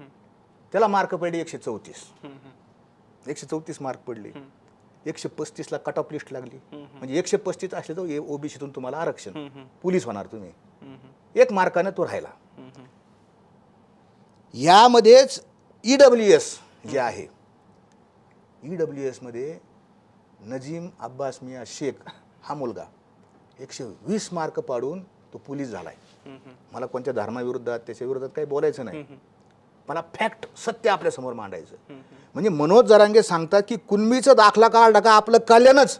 [SPEAKER 1] त्याला मार्क पडले 134. 134 मार्क पडले. 135ला कट ऑफ लिस्ट लागली. म्हणजे 135 असले तर ओबीसीतून तुम्हाला आरक्षण, पोलीस होणार तुम्ही. 1 मार्काने तो राहिला. यामध्येच EWS जे आहे, EWS मध्ये नजीम अब्बास मिया शेख हा मुलगा 120 मार्क पाडून तो पोलीस झालाय. मला कोणत्या धर्माविरोधात त्याच्या विरोधात काही बोलायचं नाही, मला फॅक्ट सत्य आपल्या समोर मांडायचं. म्हणजे मनोज जरांगे सांगतात की कुणबीचा दाखला काढला का आपलं कल्याणच,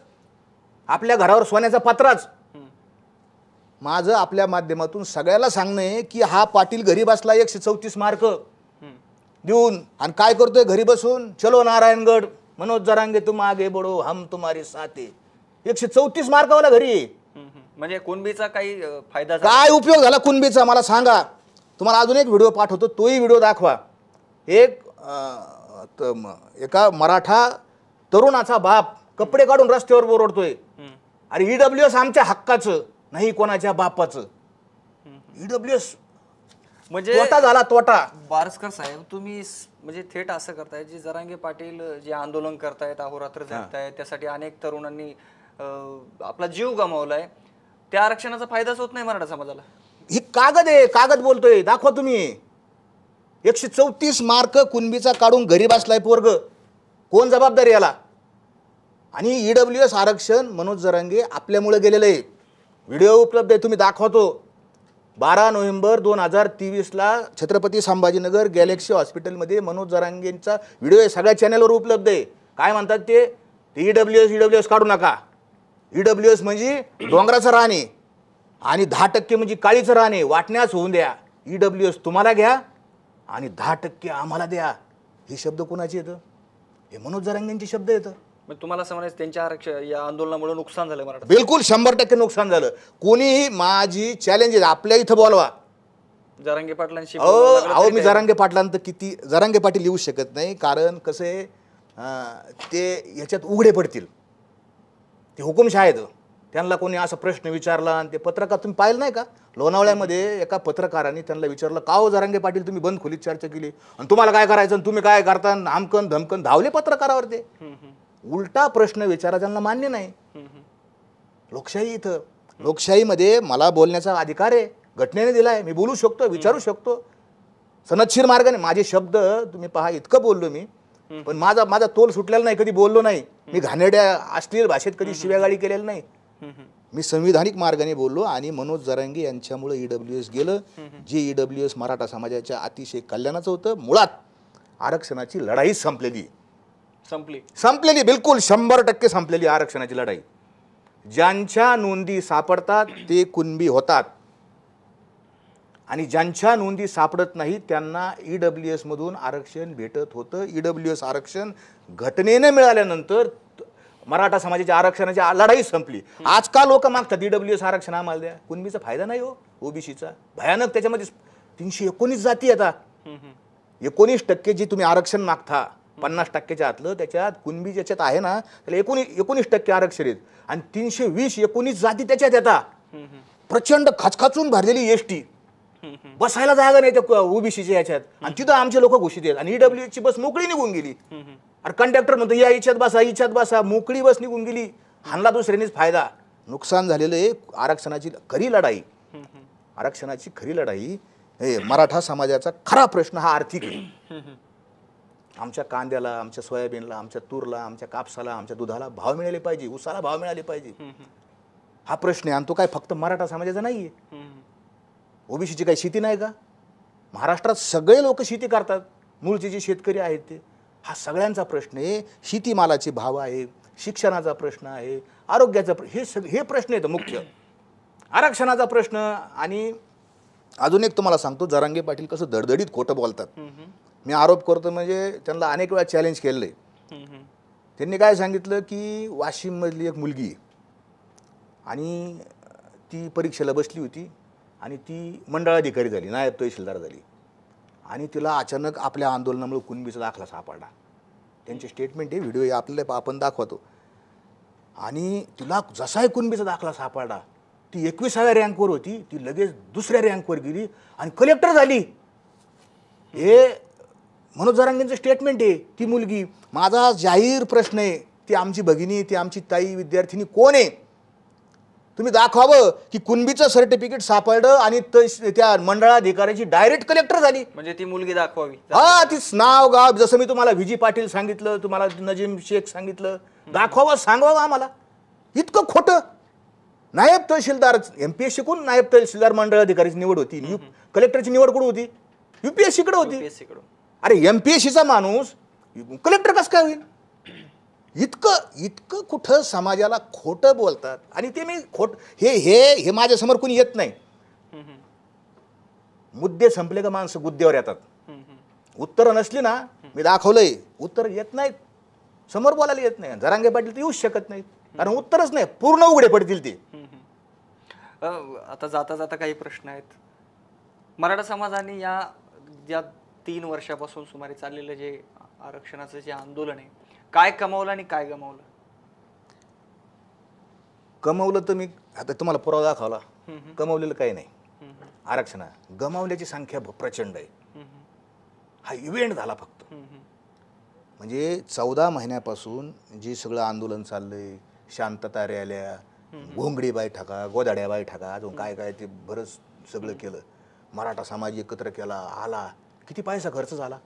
[SPEAKER 1] आपल्या घरावर सोन्याचा पत्राच. माझं आपल्या माध्यमातून सगळ्याला सांगणं आहे की हा पाटील घरी बसला 134 मार्क देऊन, आणि काय करतोय घरी बसून? चलो नारायणगड, मनोज जरांगे तुम आगे बढो, हम तुम्हारे साथ है. 134 मार्कावाला घरी.
[SPEAKER 2] म्हणजे कुणबीचा काही फायदा
[SPEAKER 1] काय उपयोग झाला कुणबीचा मला सांगा. तुम्हाला अजून एक व्हिडिओ पाठवतो, तोही व्हिडिओ दाखवा. एका मराठा तरुणाचा बाप कपडे काढून रस्त्यावर ओरडतोय, अरे EWS आमच्या हक्काचं नाही, कोणाच्या बापाचं. EWS
[SPEAKER 2] म्हणजे
[SPEAKER 1] तोटा झाला, तोटा.
[SPEAKER 2] बारसकर साहेब, तुम्ही म्हणजे थेट असं करताय, जे जरांगे पाटील जे आंदोलन करतायत, अहोरात्र जगतायत, त्यासाठी अनेक तरुणांनी आपला जीव गमावलाय, त्या आरक्षणाचा फायदाच होत नाही मराठा समाजाला.
[SPEAKER 1] ही कागद आहे, कागद बोलतोय, दाखवा तुम्ही. 134 मार्क कुणबीचा काढून घरी बसलाय पोरग, कोण जबाबदार याला? आणि EWS आरक्षण मनोज जरांगे आपल्यामुळे गेलेलं आहे. व्हिडिओ उपलब्ध आहे, तुम्ही दाखवतो. 12 नोव्हेंबर 2023ला छत्रपती संभाजीनगर गॅलेक्सी हॉस्पिटलमध्ये मनोज जरांगेंचा व्हिडिओ आहे, सगळ्या चॅनलवर उपलब्ध आहे. काय म्हणतात ते EWS काढू नका. EWS म्हणजे डोंगराचं रान आहे आणि 10% म्हणजे काळीचं रान आहे, वाटण्यास होऊन द्या. EWS तुम्हाला घ्या आणि 10% आम्हाला द्या. हे शब्द कोणाचे येतं? हे मनोज जरांगेंचे शब्द येतं.
[SPEAKER 2] तुम्हाला असं म्हणायचं त्यांच्या आरक्षण या आंदोलनामुळे नुकसान झालं मराठा?
[SPEAKER 1] बिलकुल 100% नुकसान झालं. कोणीही माझी चॅलेंज आहे, आपल्या इथं बोलवा.
[SPEAKER 2] जरांगे पाटलांशी
[SPEAKER 1] अहो मी जरांगे पाटलांत किती जरांगे पाटील येऊ शकत नाही, कारण कसं आहे ते याच्यात उघडे पडतील. ते हुकुमशाह आहेत. त्यांना कोणी असा प्रश्न विचारला आणि ते पत्रकार तुम्ही पाहिलं नाही का, लोणावळ्यामध्ये एका पत्रकाराने त्यांना विचारलं, का हो जरांगे पाटील तुम्ही बंद खोलीत चर्चा केली आणि तुम्हाला काय करायचं आणि तुम्ही काय करता, आमकन धमकन धावले पत्रकारावर. ते उलटा प्रश्न विचारा त्यांना मान्य नाही. लोकशाही इथं, लोकशाहीमध्ये मला बोलण्याचा अधिकार आहे, घटनेने दिलाय, मी बोलू शकतो, विचारू शकतो सनदशीर मार्गाने. माझे शब्द तुम्ही पहा, इतकं बोललो मी, पण माझा तोल सुटलेला नाही, कधी बोललो नाही मी. घाणेरड्या अश्लील भाषेत कधी शिव्यागाळी केलेलं नाही. मी संविधानिक मार्गाने बोललो. आणि मनोज जरांगे यांच्यामुळे EWS गेलं. जे EWS मराठा समाजाच्या अतिशय कल्याणाचं होतं. मुळात आरक्षणाची लढाई संपलेली बिलकुल 100% संपलेली आरक्षणाची लढाई. ज्यांच्या नोंदी सापडतात ते कुणबी होतात. आणि ज्यांच्या नोंदी सापडत नाही त्यांना EWS मधून आरक्षण भेटत होतं. EWS आरक्षण घटनेने मिळाल्यानंतर मराठा समाजाच्या आरक्षणाची लढाई संपली. आज का लोक मागतात EWS आरक्षण आम्हाला द्या? कुणबीचा फायदा नाही हो ओबीसीचा. भयानक त्याच्यामध्ये 319 जाती येतात. 19% जी तुम्ही आरक्षण मागता 50%च्या आतलं, त्याच्यात कुणबी ज्याच्यात आहे ना त्याला 19% आरक्षण येत आणि 319 जाती त्याच्यात येतात. प्रचंड खचखचून भरलेली एसटी, बसायला जागा नाही त्या ओबीसीच्या याच्यात, आणि तिथं आमचे लोक घोषित आहेत आणि EWS ची बस मोकळी निघून गेली. अरे कंडक्टर म्हणतो या इच्छात बसा, मोकळी बस निघून गेली. हाणला दुसऱ्यानेच फायदा. नुकसान झालेलं आहे. आरक्षणाची खरी लढाई, आरक्षणाची खरी लढाई हे मराठा समाजाचा खरा प्रश्न हा आर्थिक आहे. आमच्या कांद्याला, आमच्या सोयाबीनला, आमच्या तूरला, आमच्या कापसाला, आमच्या दुधाला भाव मिळाले पाहिजे, ऊसाला भाव मिळाले पाहिजे. हा प्रश्न आहे. आणि तो काय फक्त मराठा समाजाचा नाही आहे. ओबीसीची काही शेती नाही का? महाराष्ट्रात सगळे लोक शेती करतात, मूळचे जे शेतकरी आहेत ते. हा सगळ्यांचा प्रश्न आहे. शेतीमालाचे भाव आहे, शिक्षणाचा प्रश्न आहे, आरोग्याचा हे प्रश्न आहेत मुख्य. आरक्षणाचा प्रश्न. आणि अजून एक तुम्हाला सांगतो, जरांगे पाटील कसं धडधडीत खोटं बोलतात. मी आरोप करतो म्हणजे त्यांना अनेक वेळा चॅलेंज केलेलं आहे. त्यांनी काय सांगितलं की वाशिममधली एक मुलगी आहे आणि ती परीक्षेला बसली होती आणि ती मंडळाधिकारी झाली, नायब तहसीलदार झाली, आणि तिला अचानक आपल्या आंदोलनामुळे कुणबीचा दाखला सापडला. त्यांचे स्टेटमेंट आहे, व्हिडिओ आपल्याला आपण दाखवतो. आणि तिला जसाही कुणबीचा दाखला सापडला, ती 21व्या रँकवर होती, ती लगेच दुसऱ्या रँकवर गेली आणि कलेक्टर झाली. हे मनोज जरांगेंचं स्टेटमेंट आहे. ती मुलगी, माझा जाहीर प्रश्न आहे, ती आमची भगिनी, ती आमची ताई विद्यार्थिनी कोण आहे? तुम्ही दाखवावं की कुणबीचं सर्टिफिकेट सापडलं आणि त्या मंडळाधिकाऱ्याची डायरेक्ट कलेक्टर झाली.
[SPEAKER 2] म्हणजे ती मुलगी दाखवावी.
[SPEAKER 1] हा, तीच नाव गाव, जसं मी तुम्हाला व्हीजी पाटील सांगितलं, तुम्हाला नजीम शेख सांगितलं, दाखवावं, सांगावं आम्हाला. इतकं खोटं. नायब तहसीलदार, MPSC शिकून नायब तहसीलदार मंडळाधिकारीची निवड होती. कलेक्टरची निवड कुठं होती? UPSC कडे होती. अरे MPSCचा माणूस कलेक्टर कसं काय होईल? इतकं कुठं समाजाला खोटं बोलतात. आणि ते मी हे माझ्यासमोर कोणी येत नाही. मुद्दे संपले का माणसं गुद्द्यावर येतात. उत्तरं नसली ना, मी दाखवलंय, उत्तर येत नाहीत, समोर बोलायला येत नाही. जरांगे पाटील तर येऊच शकत नाहीत, कारण उत्तरच नाही, पूर्ण उघडे पडतील ते.
[SPEAKER 2] आता जाता जाता काही प्रश्न आहेत. मराठा समाजाने या 3 वर्षापासून सुमारे चाललेलं जे आरक्षणाचं जे आंदोलन आहे, काय कमावलं आणि काय गमावलं?
[SPEAKER 1] कमावलं तर मी आता तुम्हाला पुरावा दाखवला. कमावलेलं काही नाही. आरक्षण गमावल्याची संख्या प्रचंड आहे. हा इव्हेंट झाला फक्त. म्हणजे 14 महिन्यापासून जे सगळं आंदोलन चाललंय, शांतता रॅल्या, घोंगडी बैठका, गोदाड्या बैठका, अजून काय काय ते बरंच सगळं केलं. मराठा समाज एकत्र केला, आला, किती पैसा खर्च झाला.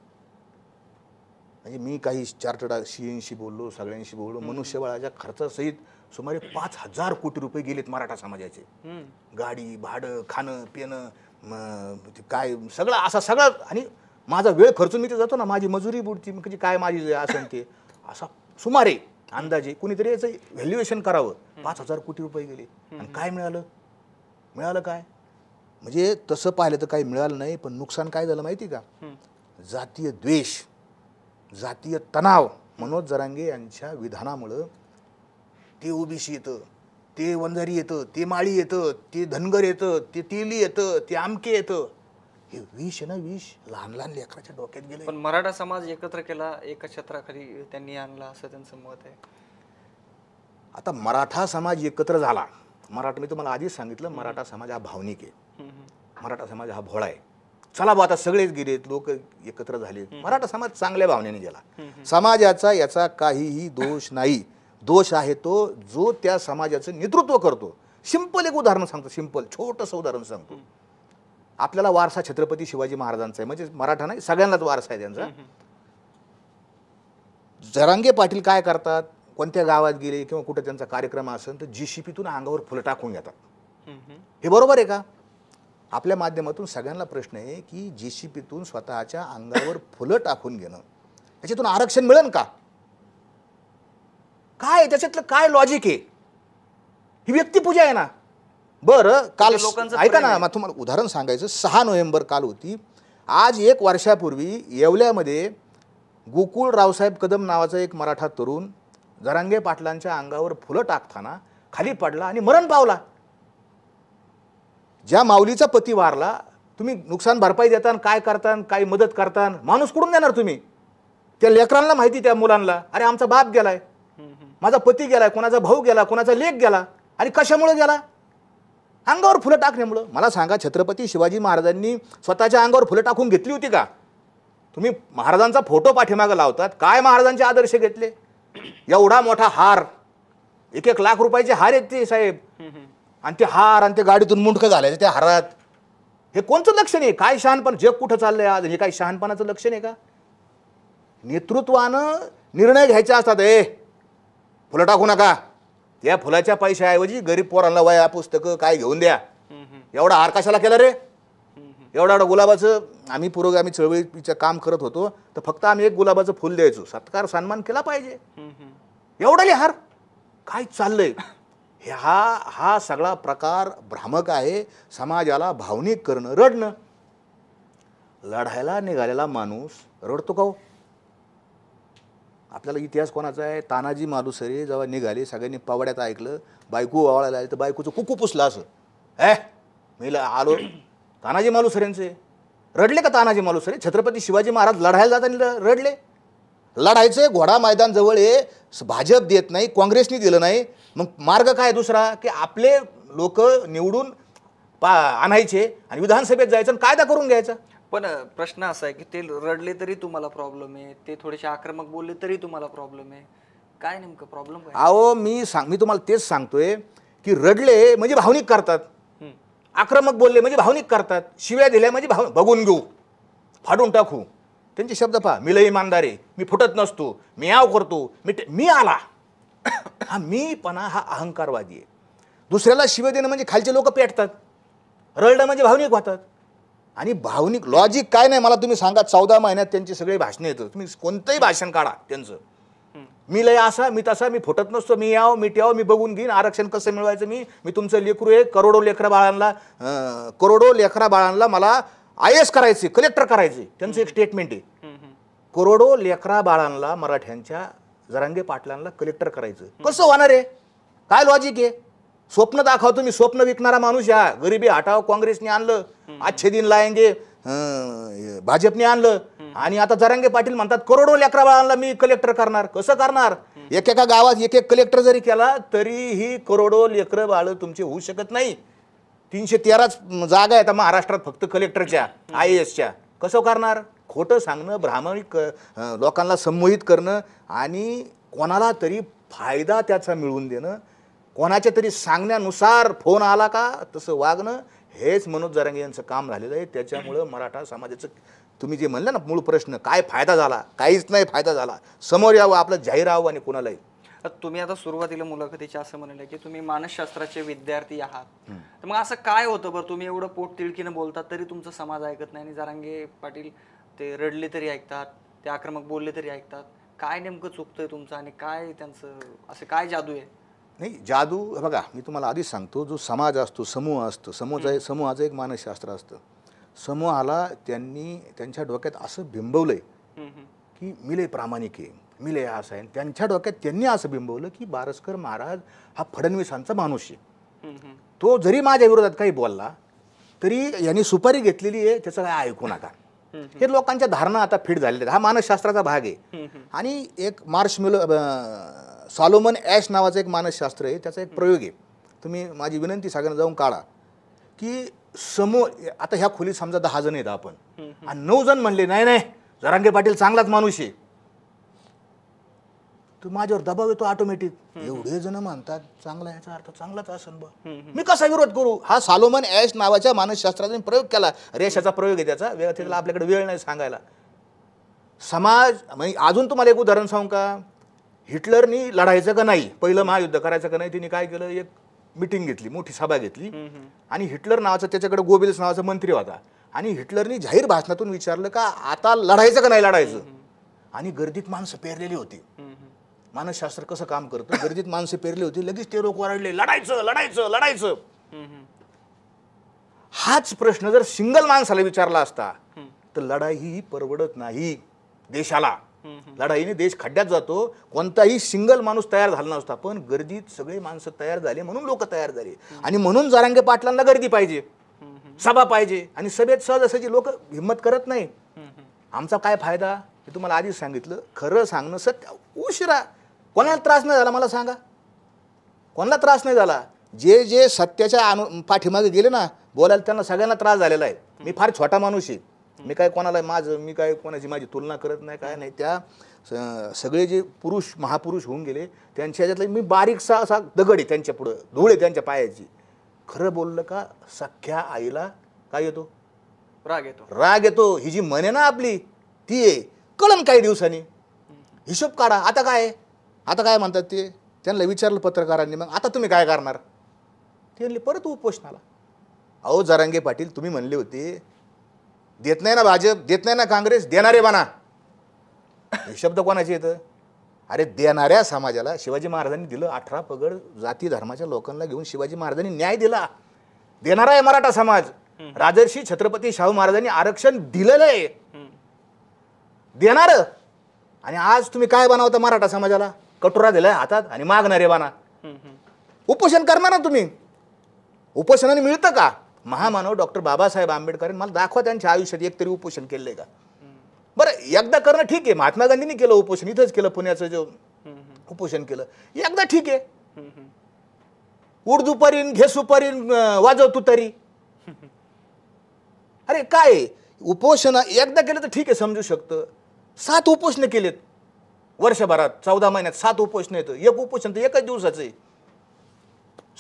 [SPEAKER 1] म्हणजे मी काही चार्टर्ड CAशी बोललो, सगळ्यांशी बोललो, मनुष्यबळाच्या खर्चासहित सुमारे 5,000 कोटी रुपये गेलेत मराठा समाजाचे. गाडी भाडं, खाणं पिणं, काय सगळं असं सगळं. आणि माझा वेळ खर्चून मी ते जातो ना, माझी मजुरी बुडती, म्हणजे काय माझी असं ते असा सुमारे अंदाजे कुणीतरी याचं व्हॅल्युएशन करावं. 5,000 कोटी रुपये गेले आणि काय मिळालं काय? म्हणजे तसं पाहिलं तर काही मिळालं नाही. पण नुकसान काय झालं माहिती का? जातीय द्वेष, जातीय तणाव. मनोज जरांगे यांच्या विधानामुळं ते ओबीसी येतं, ते वंजारी येतं, ते माळी येतं, ते धनगर येतं, ते तेली येतं, ते आमके येतं. हे विष आहे ना, विष लहान लहान लेकराच्या डोक्यात गेलं.
[SPEAKER 2] पण मराठा समाज एकत्र केला, एका छत्राखाली त्यांनी आणला, असं त्यांचं मत आहे.
[SPEAKER 1] आता मराठा समाज एकत्र झाला. मी तुम्हाला आधीच सांगितलं, मराठा समाज हा भावनिक आहे. मराठा समाज हा भोळा आहे. चला बा, आता सगळेच गेलेत, लोक एकत्र झाले. मराठा समाज चांगल्या भावनेने गेला. समाजाचा याचा काहीही दोष नाही. दोष आहे तो जो त्या समाजाचं नेतृत्व करतो. सिंपल एक उदाहरण सांगतो, सिंपल छोटंसं उदाहरण सांगतो. आपल्याला वारसा छत्रपती शिवाजी महाराजांचा आहे, म्हणजे मराठा नाही, सगळ्यांनाच वारसा आहे त्यांचा. जरांगे पाटील काय करतात, कोणत्या गावात गेले किंवा कुठे त्यांचा कार्यक्रम असेल तर JCPतून अंगावर फुलं टाकून घेतात. हे बरोबर आहे का? आपल्या माध्यमातून सगळ्यांना प्रश्न आहे की JCPतून स्वतःच्या अंगावर फुलं टाकून घेणं, याच्यातून आरक्षण मिळेल का? काय त्याच्यातलं काय लॉजिक आहे? ही व्यक्तिपूजा आहे ना. बरं काल
[SPEAKER 2] लोकांचं
[SPEAKER 1] ऐका
[SPEAKER 2] प्रेम
[SPEAKER 1] ना
[SPEAKER 2] आहे.
[SPEAKER 1] मग तुम्हाला उदाहरण सांगायचं 6 नोव्हेंबर काल होती. आज 1 वर्षापूर्वी येवल्यामध्ये गोकुळ रावसाहेब कदम नावाचा एक मराठा तरुण जरांगे पाटलांच्या अंगावर फुलं टाकताना खाली पडला आणि मरण पावला. ज्या माऊलीचा पती वारला तुम्ही नुकसान भरपाई देताना काय करता, काही मदत करता, माणूस कुठून देणार तुम्ही? त्या लेकरांना माहिती, त्या मुलांना, अरे आमचा बाप गेलाय, माझा पती गेलाय, कोणाचा भाऊ गेला, कोणाचा लेक गेला, आणि कशामुळे गेला? अंगावर फुलं टाकण्यामुळं. मला सांगा, छत्रपती शिवाजी महाराजांनी स्वतःच्या अंगावर फुलं टाकून घेतली होती का? तुम्ही महाराजांचा फोटो पाठीमागं लावतात, काय महाराजांचे आदर्श घेतले? एवढा मोठा हार, 1-1 लाख रुपयाचे हार आहेत ते साहेब, आणि ते हार आणि ते गाडीतून मुंडकं घालायचं त्या हारात. हे कोणतं लक्षण आहे? काय शहाणपण? जग कुठं चाललंय आज? हे काय शहाणपणाचं लक्षण आहे का? नेतृत्वानं निर्णय घ्यायचे असतात. फुलं टाकू नका, त्या फुलाच्या पैशाऐवजी गरीब पोरांना वया पुस्तकं काय घेऊन द्या. एवढा हार कशाला केला रे? एवढा गुलाबाचं आम्ही पुरोगामी चळवळीचं काम करत होतो, तर फक्त आम्ही 1 गुलाबाचं फुल द्यायचो, सत्कार सन्मान केला पाहिजे. एवढा हार काय चाललंय? हा सगळा प्रकार भ्रामक आहे. समाजाला भावनिक करणं, रडणं. लढायला निघालेला माणूस रडतो का हो? आपल्याला इतिहास कोणाचा आहे? तानाजी मालुसरे जेव्हा निघाले, सगळ्यांनी पवड्यात ऐकलं, बायको ओवाळायला आली तर बायकोचं कुकू पुसलं असं. मी आलो. तानाजी मालुसरेंचे रडले का? तानाजी मालुसरे छत्रपती शिवाजी महाराज लढायला जाताना रडले? लढायचे घोडा मैदान जवळ आहे, भाजप देत नाही, काँग्रेसनी दिलं नाही, मग मार्ग काय दुसरा? की आपले लोक निवडून आणायचे आणि विधानसभेत जायचं आणि कायदा करून घ्यायचा.
[SPEAKER 2] पण प्रश्न असा आहे की ते रडले तरी तुम्हाला प्रॉब्लेम आहे, ते थोडेसे आक्रमक बोलले तरी तुम्हाला प्रॉब्लेम आहे. काय नेमकं प्रॉब्लेम काय?
[SPEAKER 1] अहो मी तुम्हाला तेच सांगतोय की रडले म्हणजे भावनिक करतात, आक्रमक बोलले म्हणजे भावनिक करतात, शिव्या दिल्या म्हणजे बघून घेऊ, फाडून टाकू. त्यांचे शब्द पहा, मी लई इमानदार आहे, मी फुटत नसतो, मी याव करतो, मी आला. हा मीपणा हा अहंकारवादी आहे. दुसऱ्याला शिव्या देणं म्हणजे खालचे लोक पेटतात, रडणं म्हणजे भावनिक होतात. आणि भावनिक लॉजिक काय नाही मला तुम्ही सांगा. 14 महिन्यात त्यांची सगळी भाषणं येतं, तुम्ही कोणतंही भाषण काढा त्यांचं. मी लय असा, मी तसा, मी फुटत नसतो, मी याव, मी ट्याव, मी बघून घेईन, आरक्षण कसं मिळवायचं, मी तुमचं लेकरू आहे, करोडो लेकरा बाळांना मला IAS करायचे, कलेक्टर करायचे. त्यांचं एक स्टेटमेंट आहे, करोडो लेकरा बाळांना मराठ्यांच्या जरांगे पाटलांना कलेक्टर करायचं. कसं होणार आहे? काय लॉजिक आहे? स्वप्न दाखवतो मी, स्वप्न विकणारा माणूस. या गरिबी हटाव काँग्रेसने आणलं, अच्छे दिन लाएंगे भाजपने आणलं, आणि आता जरांगे पाटील म्हणतात करोडो लेकरा बाळांना मी कलेक्टर करणार. कसं करणार? एकेका गावात 1-1 कलेक्टर जरी केला तरीही करोडो लेकरं बाळ तुमचे होऊ शकत नाही. 313 जागा आहेत महाराष्ट्रात फक्त कलेक्टरच्या, IASच्या. कसं करणार? खोटं सांगणं, भ्रामक लोकांना संमोहित करणं आणि कोणाला तरी फायदा त्याचा मिळवून देणं, कोणाच्या तरी सांगण्यानुसार फोन आला का तसं वागणं, हेच मनोज जरांगे यांचं काम झालेलं आहे. त्याच्यामुळं मराठा समाजाचं तुम्ही जे म्हणलं ना मूळ प्रश्न, काय फायदा झाला? काहीच नाही फायदा झाला. समोर यावं, आपलं जाहीर राहावं आणि कोणालाही.
[SPEAKER 2] तुम्ही आता सुरुवातीला मुलाखतीच्या असं म्हणाले की तुम्ही मानसशास्त्राचे विद्यार्थी आहात, तर मग असं काय होतं बरं तुम्ही एवढं पोट तिळकीनं बोलतात तरी तुमचा समाज ऐकत नाही, आणि जरांगे पाटील ते रडले तरी ऐकतात, ते आक्रमक बोलले तरी ऐकतात? काय नेमकं चुकतंय तुमचं, आणि काय त्यांचं असं काय जादू आहे?
[SPEAKER 1] नाही जादू बघा, मी तुम्हाला आधीच सांगतो, जो समाज असतो, समूह असतो, समूहाचं एक मानसशास्त्र असतं. समूहाला त्यांनी त्यांच्या डोक्यात असं बिंबवलंय की मी लय प्रामाणिक आहे, मी लय असं आहे. त्यांच्या डोक्यात त्यांनी असं बिंबवलं की बारस्कर महाराज हा फडणवीसांचा माणूस आहे. तो जरी माझ्या विरोधात काही बोलला तरी यांनी सुपारी घेतलेली आहे, त्याचं काय ऐकू नका. हे लोकांच्या धारणा आता फिट झालेल्या आहेत. हा मानसशास्त्राचा भाग आहे. आणि एक सॉलोमन ॲश नावाचं एक मानसशास्त्र आहे, त्याचा एक प्रयोग आहे. तुम्ही माझी विनंती सगळ्यांना जाऊन काढा की आता ह्या खोलीत समजा 10 जण आहेत आपण, आणि 9 जण म्हणले नाही नाही जरांगे पाटील चांगलाच माणूस आहे, तर माझ्यावर दबाव येतो ऑटोमॅटिक. एवढे जण म्हणतात चांगला, याचा अर्थ चांगलाच असेल बा, मी कसा विरोध करू? हा सॉलोमन ॲश नावाच्या मानसशास्त्राचा प्रयोग केला. रेषाचा प्रयोग आहे त्याचा, त्याला आपल्याकडे वेळ नाही सांगायला. समाज म्हणजे अजून तुम्हाला एक उदाहरण सांगू का? हिटलरनी लढायचं का नाही, पहिलं महायुद्ध करायचं का नाही, तिने काय केलं, एक मिटिंग घेतली, मोठी सभा घेतली, आणि हिटलर नावाचा त्याच्याकडे गोबेल्स नावाचा मंत्री होता, आणि हिटलरनी जाहीर भाषणातून विचारलं का आता लढायचं का नाही लढायचं, आणि गर्दीत माणसं पेरलेली होती. मानसशास्त्र कसं काम करतं, गर्दीत माणसं पेरली होती, लगेच ते लोक ओरडले लढायचं लढायचं लढायचं. हाच प्रश्न जर सिंगल माणसाला विचारला असता तर लढाई ही परवडत नाही देशाला. लढाईने देश खड्ड्यात जातो. कोणताही सिंगल माणूस तयार झाला नसता, पण गर्दीत सगळे माणसं तयार झाले म्हणून लोक तयार झाले. आणि म्हणून जरांगे पाटलांना गर्दी पाहिजे, सभा पाहिजे. आणि सभेत सहजासहजी लोक हिंमत करत नाही. आमचा काय फायदा हे तुम्हाला आधीच सांगितलं. खरं सांगणं सत्य उशिरा. कोणाला त्रास नाही झाला मला सांगा, कोणाला त्रास नाही झाला. जे जे सत्याच्या पाठीमागे गेले ना बोलायला त्यांना सगळ्यांना त्रास झालेला आहे. मी फार छोटा माणूस आहे, मी काय कोणाला मी काय कोणाची माझी तुलना करत नाही, काय नाही. त्या सगळे जे पुरुष महापुरुष होऊन गेले त्यांच्या ह्याच्यातला मी बारीकसा असा दगड आहे त्यांच्या पुढं, धूळ आहे त्यांच्या पायाची. खरं बोललं का सख्या आईला काय येतो?
[SPEAKER 2] राग येतो.
[SPEAKER 1] राग येतो. ही जी म्हणे ना आपली ती आहे. कळण काही दिवसांनी हिशोब काढा. आता काय म्हणतात ते, त्यांना विचारलं पत्रकारांनी, मग आता तुम्ही काय करणार? ते म्हणले परत उपोषणाला. अहो जरांगे पाटील, तुम्ही म्हणले होते देत नाही ना भाजप, देत नाही ना काँग्रेस, देणारे बना. हे शब्द कोणाचे येतं? अरे देणाऱ्या समाजाला शिवाजी महाराजांनी दिलं. 18 पगड जाती धर्माच्या लोकांना घेऊन शिवाजी महाराजांनी न्याय दिला. देणारा आहे मराठा समाज. राजर्षी छत्रपती शाहू महाराजांनी आरक्षण दिलेलं आहे, देणार. आणि आज तुम्ही काय बनवता मराठा समाजाला? कटोरा दिलाय हातात आणि मागणारे बना. उपोषण करणार ना तुम्ही? उपोषणाने मिळतं का? महामानव डॉक्टर बाबासाहेब आंबेडकर मला दाखवा त्यांच्या आयुष्यात एक तरी उपोषण केलंय का? बरं एकदा करणं ठीक आहे. महात्मा गांधींनी केलं उपोषण, इथंच केलं पुण्याचं जे उपोषण केलं, एकदा ठीक आहे. उर्दू परीन घेसू परीन वाजव तू तरी. अरे काय उपोषण एकदा केलं तर ठीक आहे, समजू शकतं. 7 उपोषण केलेत वर्षभरात, 14 महिन्यात 7 उपोषण येतं. एक उपोषण तर एकच दिवसाचं आहे.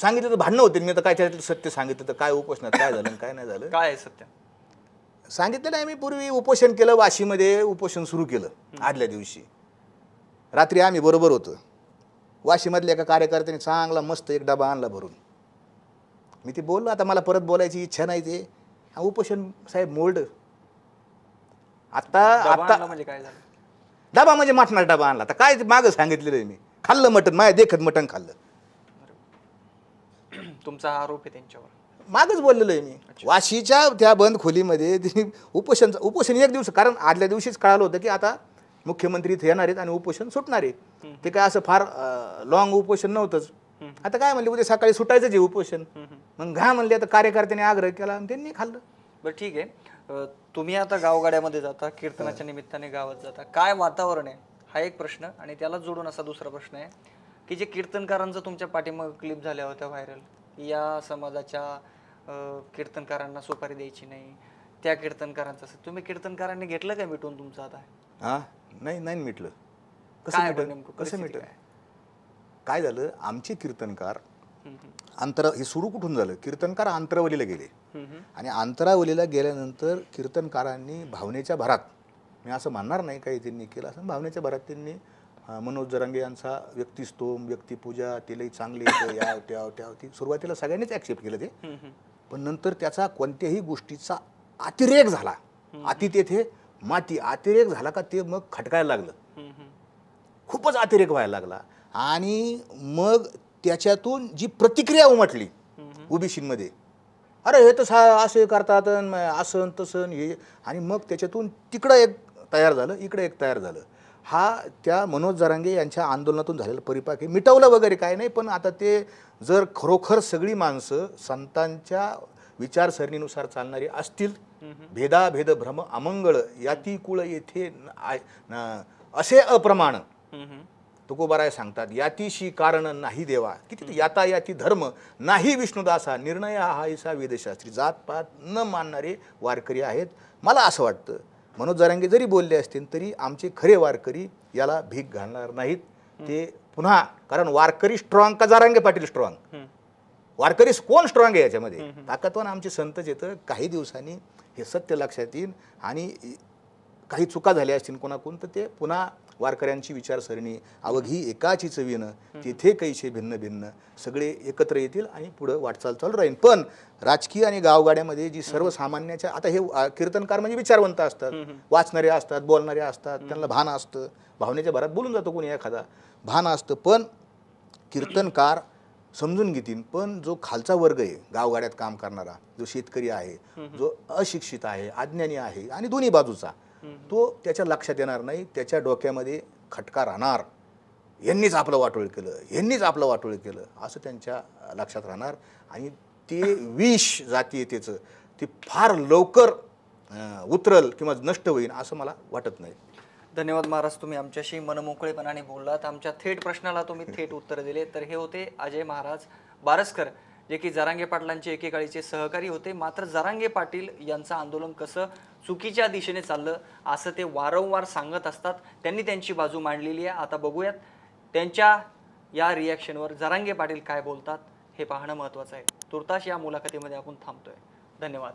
[SPEAKER 1] सांगितलं तर भांडणं होतील. मी तर काय त्याच्यातलं सत्य सांगितलं तर काय उपोषणात काय झालं काय नाही झालं
[SPEAKER 2] काय आहे सत्य
[SPEAKER 1] सांगितलं नाही. मी पूर्वी उपोषण केलं, वाशीमध्ये उपोषण सुरू केलं. आदल्या दिवशी रात्री आम्ही बरोबर होतो. वाशीमधल्या एका कार्यकर्त्याने चांगला मस्त एक डबा आणला भरून. मी ते बोललो, आता मला परत बोलायची इच्छा नाही. ते हा उपोषण साहेब मोल्ड. आता
[SPEAKER 2] म्हणजे काय झालं?
[SPEAKER 1] डबा म्हणजे मटणाचा डबा आणला. आता काय मागं सांगितलेलं आहे मी. खाल्लं मटण, माझ्या देखत मटण खाल्लं.
[SPEAKER 2] तुमचा आरोप आहे त्यांच्यावर?
[SPEAKER 1] मागच बोललेलो आहे मी. वाशीच्या त्या बंद खोलीमध्ये उपोषण एक दिवस, कारण आदल्या दिवशीच कळालं होतं की आता मुख्यमंत्री इथे येणार आहेत आणि उपोषण सुटणार आहे. ते काय असं फार लॉंग उपोषण नव्हतंच. आता काय म्हणले उद्या सकाळी सुटायचं जे उपोषण. मग घा म्हणले. आता कार्यकर्त्यांनी आग्रह केला आणि त्यांनी खाल्लं.
[SPEAKER 2] बरं ठीक आहे. तुम्ही आता गावगाड्यामध्ये जाता, कीर्तनाच्या निमित्ताने गावात जाता, काय वातावरण आहे हा एक प्रश्न. आणि त्याला जोडून असा दुसरा प्रश्न आहे की जे कीर्तनकारांचं तुमच्या पाठीमाग क्लिप झाल्या होत्या व्हायरल, या समाजाच्या कीर्तनकारांना सुपारी द्यायची नाही, त्या कीर्तनकारांचं असं, तुम्ही कीर्तनकारांनी घेतलं काय मिटवून तुमचं? आता
[SPEAKER 1] हा नाही मिटलं. कसं मिटलं? काय झालं, आमचे कीर्तनकार हे सुरू कुठून झालं? कीर्तनकार अंतरावलीला गेले. आणि अंतरावलीला गेल्यानंतर कीर्तनकारांनी भावनेच्या भरात, मी असं म्हणणार नाही काही त्यांनी केलं असं, भावनेच्या भरात त्यांनी मनोज जरांगे यांचा व्यक्तिस्तोम, व्यक्तिपूजा, तिलाही चांगले ती सुरुवातीला सगळ्यांनीच ॲक्सेप्ट केलं ते. पण नंतर त्याचा कोणत्याही गोष्टीचा अतिरेक झाला. अति तेथे माती. अतिरेक झाला का ते मग खटकायला लागलं. खूपच अतिरेक व्हायला लागला. आणि मग त्याच्यातून जी प्रतिक्रिया उमटली ओबीसीमध्ये, अरे हे तर असे करतात असं तसं हे. आणि मग त्याच्यातून तिकडं एक तयार झालं, इकडे एक तयार झालं. हा त्या मनोज जरांगे यांच्या आंदोलनातून झालेला परिपाक आहे. मिटवलं वगैरे काय नाही, पण आता ते जर खरोखर सगळी माणसं संतांच्या विचारसरणीनुसार चालणारी असतील, भेदाभेद भ्रम अमंगळ याती कुळ येथे असे अप्रमाण तुकोबाराय सांगतात. यातीशी कारण नाही देवा, किती याता याती धर्म नाही विष्णुदासा, निर्णय हा ऐसा वेदशास्त्री. जातपात न मानणारे वारकरी आहेत. मला असं वाटतं मनोज जरांगे जरी बोलले असतील तरी आमचे खरे वारकरी याला भीक घालणार नाहीत. ते पुन्हा, कारण वारकरी स्ट्रॉंग का जरांगे पाटील स्ट्रॉंग? वारकरी कोण स्ट्रॉंग आहे याच्यामध्ये? ताकदवान आमचे संतच येतं. काही दिवसांनी हे सत्य लक्षात येईल आणि काही चुका झाल्या असतील कोणाकडून तर ते पुन्हा वारकऱ्यांची विचारसरणी अवघी एकाची चवीनं तिथे कैसे भिन्न भिन्न सगळे एकत्र येतील आणि पुढं वाटचाल चालू राहील. पण राजकीय आणि गावगाड्यामध्ये जी सर्वसामान्याच्या, आता हे कीर्तनकार म्हणजे विचारवंत असतात, वाचणारे असतात, बोलणारे असतात, त्यांना भान असतं, भावनेच्या भरात बोलून जातो कोणी एखादा, भान असतं. पण कीर्तनकार समजून घेतील, पण जो खालचा वर्ग आहे गावगाड्यात काम करणारा, जो शेतकरी आहे, जो अशिक्षित आहे, अज्ञानी आहे आणि दोन्ही बाजूचा, तो त्याच्या लक्षात येणार नाही. त्याच्या डोक्यामध्ये खटका राहणार, यांनीच आपलं वाटोळ केलं, यांनीच आपलं वाटोळ केलं असं त्यांच्या लक्षात राहणार. आणि ते विष जाती त्याचं ते फार लवकर उतरल किंवा नष्ट होईल असं मला वाटत नाही.
[SPEAKER 2] धन्यवाद महाराज, तुम्ही आमच्याशी मनमोकळेपणाने बोललात. आमच्या थेट प्रश्नाला तुम्ही थेट उत्तर दिले. तर हे होते अजय महाराज बारसकर, जे की जरांगे पाटलांचे एकेकाळीचे सहकारी होते. मात्र जरांगे पाटील यांचं आंदोलन कसं चुकीच्या दिशेने चाललं असं ते वारंवार सांगत असतात. त्यांनी त्यांची बाजू मांडलेली आहे. आता बघूयात त्यांच्या या रिॲक्शनवर जरांगे पाटील काय बोलतात हे पाहणं महत्त्वाचं आहे. तुर्तास या मुलाखतीमध्ये आपण थांबतोय. धन्यवाद.